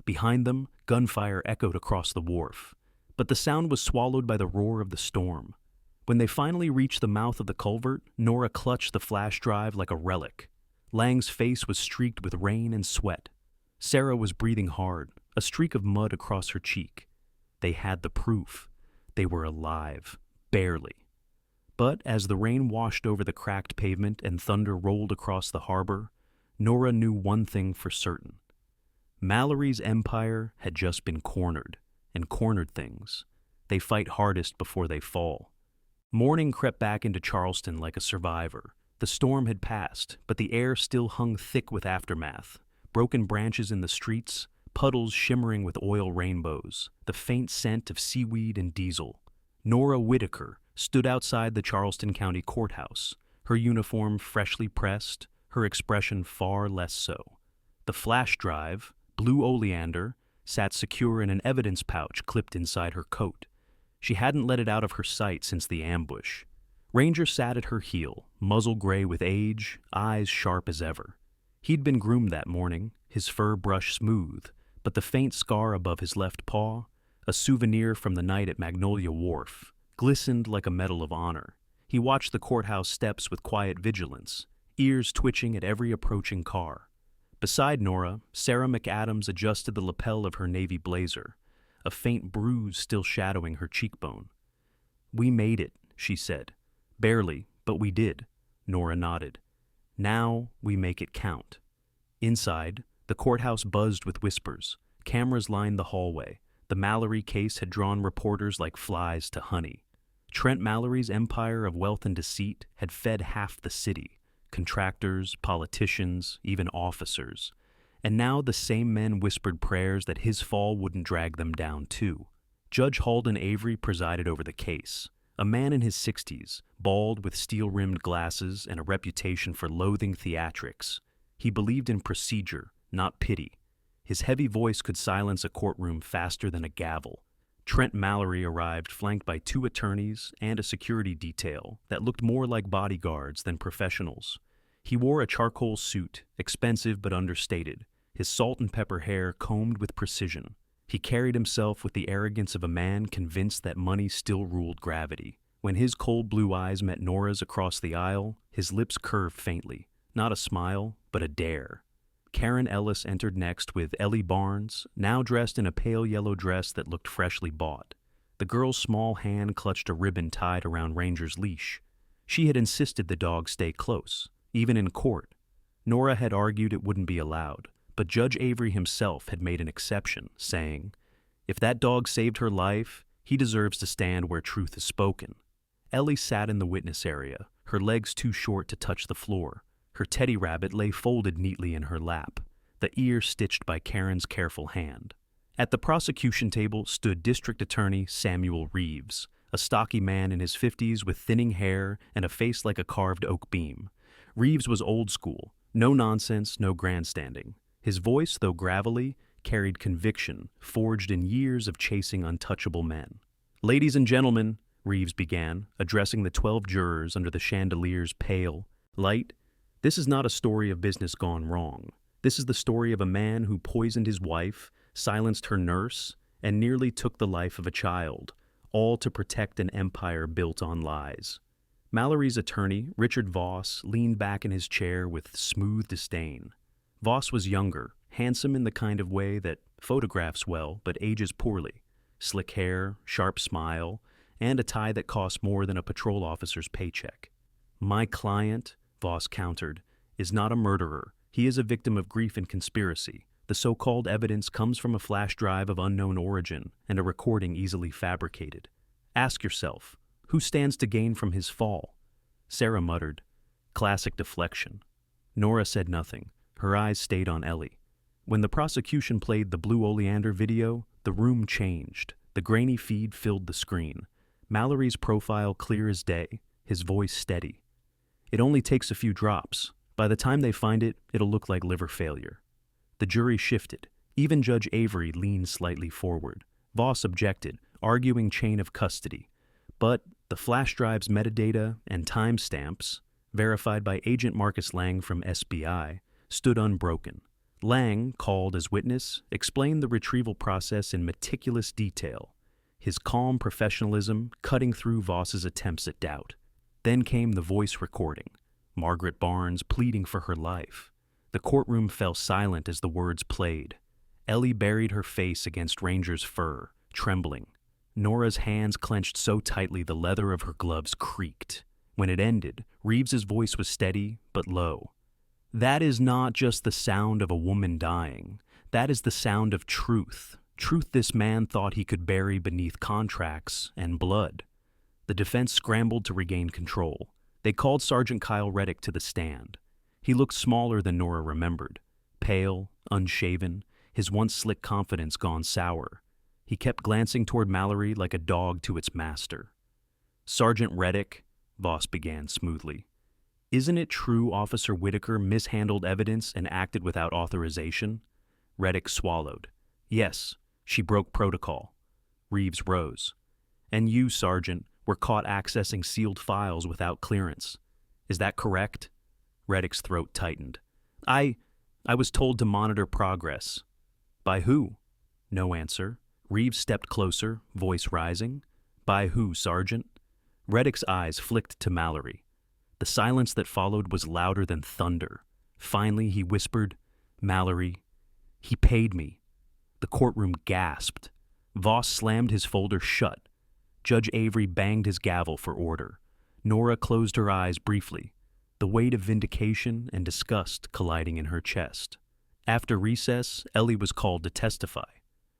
Behind them, gunfire echoed across the wharf. But the sound was swallowed by the roar of the storm. When they finally reached the mouth of the culvert, Nora clutched the flash drive like a relic. Lang's face was streaked with rain and sweat. Sarah was breathing hard, a streak of mud across her cheek. They had the proof. They were alive, barely. But as the rain washed over the cracked pavement and thunder rolled across the harbor, Nora knew one thing for certain. Mallory's empire had just been cornered, and cornered things. They fight hardest before they fall. Morning crept back into Charleston like a survivor. The storm had passed, but the air still hung thick with aftermath. Broken branches in the streets, puddles shimmering with oil rainbows, the faint scent of seaweed and diesel. Nora Whitaker stood outside the Charleston County Courthouse, her uniform freshly pressed, her expression far less so. The flash drive, blue oleander, sat secure in an evidence pouch clipped inside her coat. She hadn't let it out of her sight since the ambush. Ranger sat at her heel, muzzle gray with age, eyes sharp as ever. He'd been groomed that morning, his fur brushed smooth, but the faint scar above his left paw, a souvenir from the night at Magnolia Wharf, glistened like a medal of honor. He watched the courthouse steps with quiet vigilance, ears twitching at every approaching car. Beside Nora, Sarah McAdams adjusted the lapel of her navy blazer, a faint bruise still shadowing her cheekbone. "We made it," she said. "Barely, but we did." Nora nodded. "Now we make it count." Inside, the courthouse buzzed with whispers. Cameras lined the hallway. The Mallory case had drawn reporters like flies to honey. Trent Mallory's empire of wealth and deceit had fed half the city. Contractors, politicians, even officers. And now the same men whispered prayers that his fall wouldn't drag them down too. Judge Halden Avery presided over the case. A man in his 60s, bald with steel-rimmed glasses and a reputation for loathing theatrics. He believed in procedure, not pity. His heavy voice could silence a courtroom faster than a gavel. Trent Mallory arrived flanked by 2 attorneys and a security detail that looked more like bodyguards than professionals. He wore a charcoal suit, expensive but understated, his salt and pepper hair combed with precision. He carried himself with the arrogance of a man convinced that money still ruled gravity. When his cold blue eyes met Nora's across the aisle, his lips curved faintly. Not a smile, but a dare. Karen Ellis entered next with Ellie Barnes, now dressed in a pale yellow dress that looked freshly bought. The girl's small hand clutched a ribbon tied around Ranger's leash. She had insisted the dog stay close, even in court. Nora had argued it wouldn't be allowed, but Judge Avery himself had made an exception, saying, "If that dog saved her life, he deserves to stand where truth is spoken." Ellie sat in the witness area, her legs too short to touch the floor. Her teddy rabbit lay folded neatly in her lap, the ear stitched by Karen's careful hand. At the prosecution table stood District Attorney Samuel Reeves, a stocky man in his 50s with thinning hair and a face like a carved oak beam. Reeves was old school, no nonsense, no grandstanding. His voice, though gravelly, carried conviction, forged in years of chasing untouchable men. "Ladies and gentlemen," Reeves began, addressing the 12 jurors under the chandelier's pale light, "this is not a story of business gone wrong. This is the story of a man who poisoned his wife, silenced her nurse, and nearly took the life of a child, all to protect an empire built on lies." Mallory's attorney, Richard Voss, leaned back in his chair with smooth disdain. Voss was younger, handsome in the kind of way that photographs well but ages poorly. Slick hair, sharp smile, and a tie that cost more than a patrol officer's paycheck. "My client," Voss countered, "is not a murderer. He is a victim of grief and conspiracy. The so-called evidence comes from a flash drive of unknown origin and a recording easily fabricated. Ask yourself, who stands to gain from his fall?" Sarah muttered, "Classic deflection." Nora said nothing, Her eyes stayed on Ellie. When the prosecution played the Blue Oleander video, the room changed. The grainy feed filled the screen. Mallory's profile clear as day, his voice steady. It only takes a few drops. By the time they find it, it'll look like liver failure. The jury shifted. Even Judge Avery leaned slightly forward. Voss objected, arguing chain of custody. But the flash drive's metadata and timestamps, verified by Agent Marcus Lang from SBI, stood unbroken. Lang, called as witness, explained the retrieval process in meticulous detail, his calm professionalism cutting through Voss's attempts at doubt. Then came the voice recording, Margaret Barnes pleading for her life. The courtroom fell silent as the words played. Ellie buried her face against Ranger's fur, trembling. Nora's hands clenched so tightly the leather of her gloves creaked. When it ended, Reeves's voice was steady but low. That is not just the sound of a woman dying. That is the sound of truth. Truth this man thought he could bury beneath contracts and blood. The defense scrambled to regain control. They called Sergeant Kyle Reddick to the stand. He looked smaller than Nora remembered. Pale, unshaven, his once slick confidence gone sour. He kept glancing toward Mallory like a dog to its master. Sergeant Reddick, Voss began smoothly. Isn't it true Officer Whitaker mishandled evidence and acted without authorization? Reddick swallowed. Yes, she broke protocol. Reeves rose. And you, Sergeant, were caught accessing sealed files without clearance. Is that correct? Reddick's throat tightened. I was told to monitor progress. By who? No answer. Reeves stepped closer, voice rising. By who, Sergeant? Reddick's eyes flicked to Mallory. The silence that followed was louder than thunder. Finally, he whispered, Mallory, he paid me. The courtroom gasped. Voss slammed his folder shut. Judge Avery banged his gavel for order. Nora closed her eyes briefly, the weight of vindication and disgust colliding in her chest. After recess, Ellie was called to testify.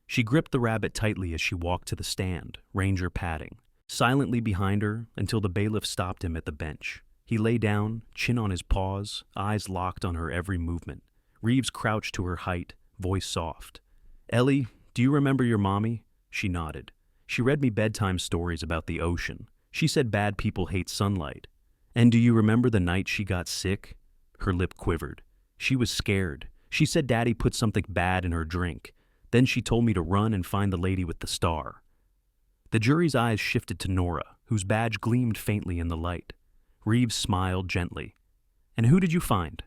She gripped the rabbit tightly as she walked to the stand, Ranger padding, silently behind her until the bailiff stopped him at the bench. He lay down, chin on his paws, eyes locked on her every movement. Reeves crouched to her height, voice soft. Ellie, do you remember your mommy? She nodded. She read me bedtime stories about the ocean. She said bad people hate sunlight. And do you remember the night she got sick? Her lip quivered. She was scared. She said Daddy put something bad in her drink. Then she told me to run and find the lady with the star. The jury's eyes shifted to Nora, whose badge gleamed faintly in the light. Reeves smiled gently. And who did you find?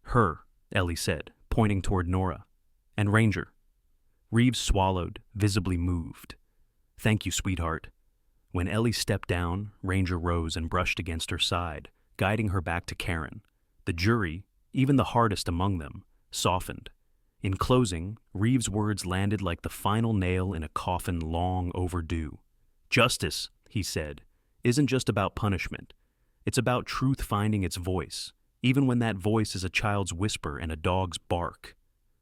Her, Ellie said, pointing toward Nora. And Ranger. Reeves swallowed, visibly moved. Thank you, sweetheart. When Ellie stepped down, Ranger rose and brushed against her side, guiding her back to Karen. The jury, even the hardest among them, softened. In closing, Reeves' words landed like the final nail in a coffin long overdue. Justice, he said, isn't just about punishment. It's about truth finding its voice, even when that voice is a child's whisper and a dog's bark.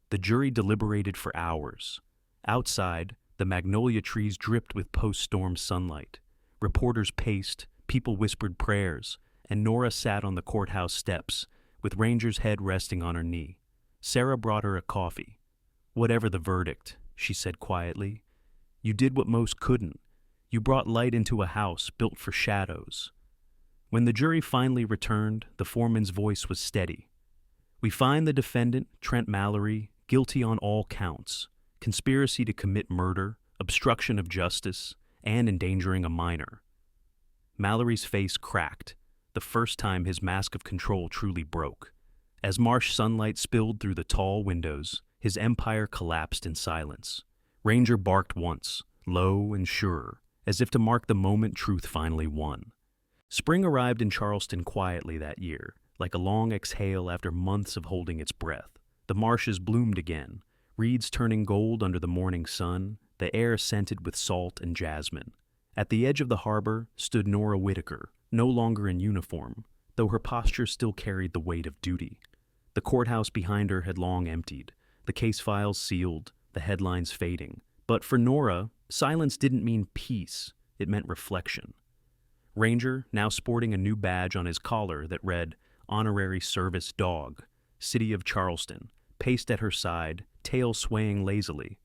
The jury deliberated for hours. Outside, the magnolia trees dripped with post-storm sunlight. Reporters paced, people whispered prayers, and Nora sat on the courthouse steps, with Ranger's head resting on her knee. Sarah brought her a coffee. Whatever the verdict, she said quietly, you did what most couldn't. You brought light into a house built for shadows. When the jury finally returned, the foreman's voice was steady. We find the defendant, Trent Mallory, guilty on all counts: conspiracy to commit murder, obstruction of justice, and endangering a minor. Mallory's face cracked, the first time his mask of control truly broke. As marsh sunlight spilled through the tall windows, his empire collapsed in silence. Ranger barked once, low and sure, as if to mark the moment truth finally won. Spring arrived in Charleston quietly that year, like a long exhale after months of holding its breath. The marshes bloomed again, reeds turning gold under the morning sun, the air scented with salt and jasmine. At the edge of the harbor stood Nora Whitaker, no longer in uniform, though her posture still carried the weight of duty. The courthouse behind her had long emptied, the case files sealed, the headlines fading. But for Nora, silence didn't mean peace, it meant reflection. Ranger, now sporting a new badge on his collar that read, Honorary Service Dog, city of Charleston, paced at her side, tail swaying lazily.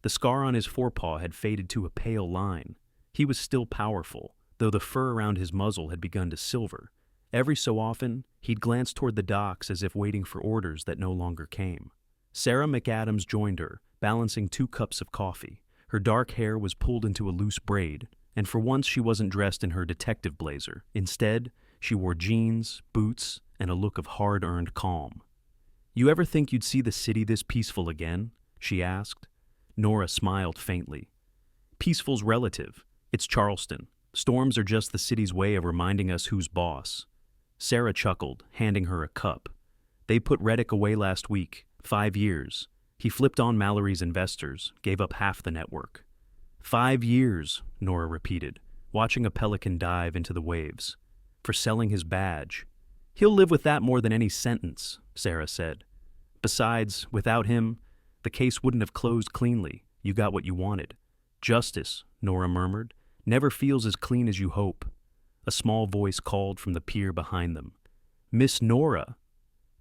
The scar on his forepaw had faded to a pale line. He was still powerful, though the fur around his muzzle had begun to silver. Every so often, he'd glance toward the docks as if waiting for orders that no longer came. Sarah McAdams joined her, balancing 2 cups of coffee. Her dark hair was pulled into a loose braid, and for once she wasn't dressed in her detective blazer. Instead, she wore jeans, boots, and a look of hard-earned calm. "You ever think you'd see the city this peaceful again?" she asked. Nora smiled faintly. "Peaceful's relative. It's Charleston. Storms are just the city's way of reminding us who's boss." Sarah chuckled, handing her a cup. "They put Reddick away last week. 5 years. He flipped on Mallory's investors, gave up half the network." 5 years, Nora repeated, watching a pelican dive into the waves. "For selling his badge." "He'll live with that more than any sentence," Sarah said. "Besides, without him, the case wouldn't have closed cleanly. You got what you wanted." "Justice," Nora murmured, "never feels as clean as you hope." A small voice called from the pier behind them. "Miss Nora!"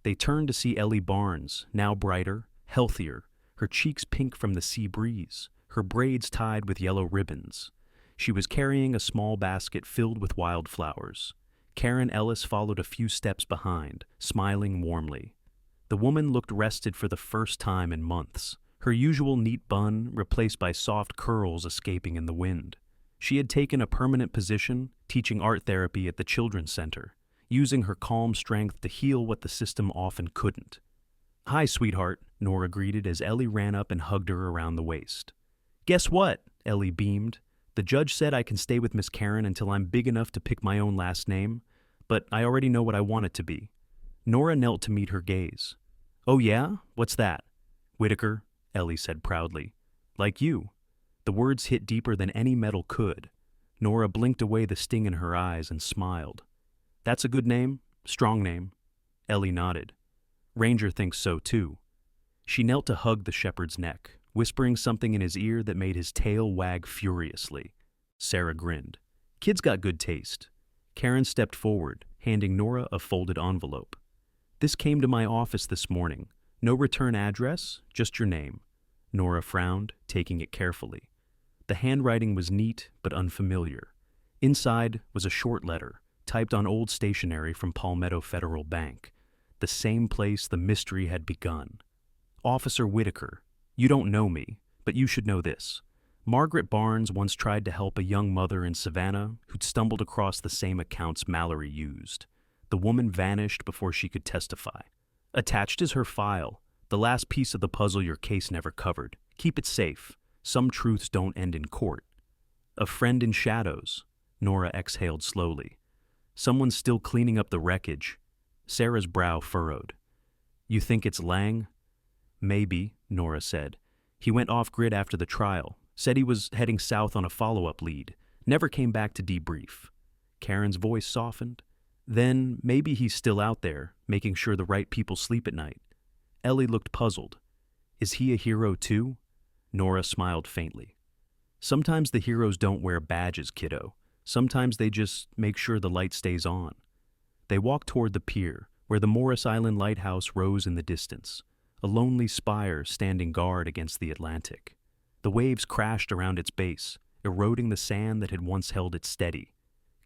They turned to see Ellie Barnes, now brighter, healthier, her cheeks pink from the sea breeze, her braids tied with yellow ribbons. She was carrying a small basket filled with wildflowers. Karen Ellis followed a few steps behind, smiling warmly. The woman looked rested for the first time in months, her usual neat bun replaced by soft curls escaping in the wind. She had taken a permanent position, teaching art therapy at the Children's Center, using her calm strength to heal what the system often couldn't. "Hi, sweetheart," Nora greeted as Ellie ran up and hugged her around the waist. "Guess what?" Ellie beamed. "The judge said I can stay with Miss Karen until I'm big enough to pick my own last name, but I already know what I want it to be." Nora knelt to meet her gaze. "Oh yeah? What's that?" "Whitaker," Ellie said proudly. "Like you." The words hit deeper than any metal could. Nora blinked away the sting in her eyes and smiled. "That's a good name? Strong name." Ellie nodded. "Ranger thinks so too." She knelt to hug the shepherd's neck, whispering something in his ear that made his tail wag furiously. Sarah grinned. "Kid's got good taste." Karen stepped forward, handing Nora a folded envelope. "This came to my office this morning. No return address, just your name." Nora frowned, taking it carefully. The handwriting was neat but unfamiliar. Inside was a short letter, typed on old stationery from Palmetto Federal Bank. The same place the mystery had begun. "Officer Whitaker, you don't know me, but you should know this. Margaret Barnes once tried to help a young mother in Savannah who'd stumbled across the same accounts Mallory used. The woman vanished before she could testify. Attached is her file, the last piece of the puzzle your case never covered. Keep it safe. Some truths don't end in court." "A friend in shadows," Nora exhaled slowly. "Someone's still cleaning up the wreckage." Sarah's brow furrowed. "You think it's Lang?" "Maybe," Nora said. "He went off-grid after the trial, said he was heading south on a follow-up lead, never came back to debrief." Karen's voice softened. "Then maybe he's still out there, making sure the right people sleep at night." Ellie looked puzzled. "Is he a hero too?" Nora smiled faintly. "Sometimes the heroes don't wear badges, kiddo. Sometimes they just make sure the light stays on." They walked toward the pier, where the Morris Island lighthouse rose in the distance, a lonely spire standing guard against the Atlantic. The waves crashed around its base, eroding the sand that had once held it steady.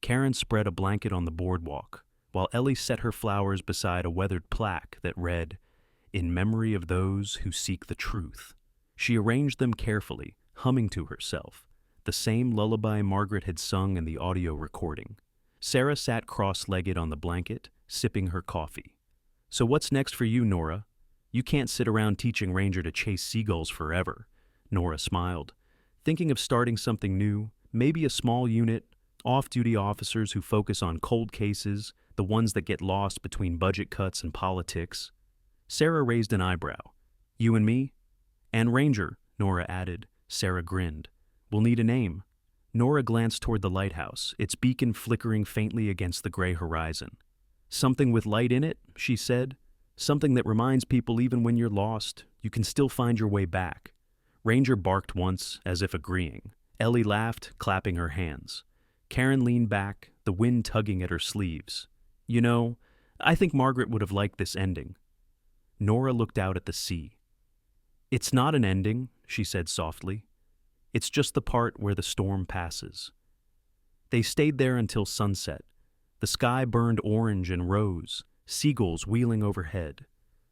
Karen spread a blanket on the boardwalk, while Ellie set her flowers beside a weathered plaque that read, "In memory of those who seek the truth." She arranged them carefully, humming to herself, the same lullaby Margaret had sung in the audio recording. Sarah sat cross-legged on the blanket, sipping her coffee. "So what's next for you, Nora? You can't sit around teaching Ranger to chase seagulls forever." Nora smiled. "Thinking of starting something new, maybe a small unit, off-duty officers who focus on cold cases, the ones that get lost between budget cuts and politics." Sarah raised an eyebrow. "You and me?" "And Ranger," Nora added. Sarah grinned. "We'll need a name." Nora glanced toward the lighthouse, its beacon flickering faintly against the gray horizon. "Something with light in it," she said. "Something that reminds people even when you're lost, you can still find your way back." Ranger barked once, as if agreeing. Ellie laughed, clapping her hands. Karen leaned back, the wind tugging at her sleeves. "You know, I think Margaret would have liked this ending." Nora looked out at the sea. "It's not an ending," she said softly. "It's just the part where the storm passes." They stayed there until sunset. The sky burned orange and rose, seagulls wheeling overhead.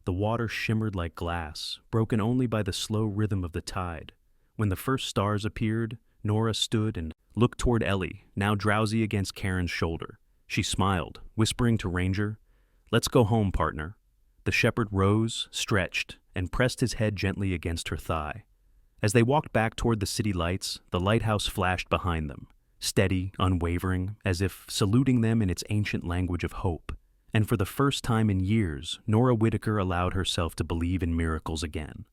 The water shimmered like glass, broken only by the slow rhythm of the tide. When the first stars appeared, Nora stood and looked toward Ellie, now drowsy against Karen's shoulder. She smiled, whispering to Ranger, "Let's go home, partner." The shepherd rose, stretched, and pressed his head gently against her thigh. As they walked back toward the city lights, the lighthouse flashed behind them, steady, unwavering, as if saluting them in its ancient language of hope. And for the first time in years, Nora Whitaker allowed herself to believe in miracles again.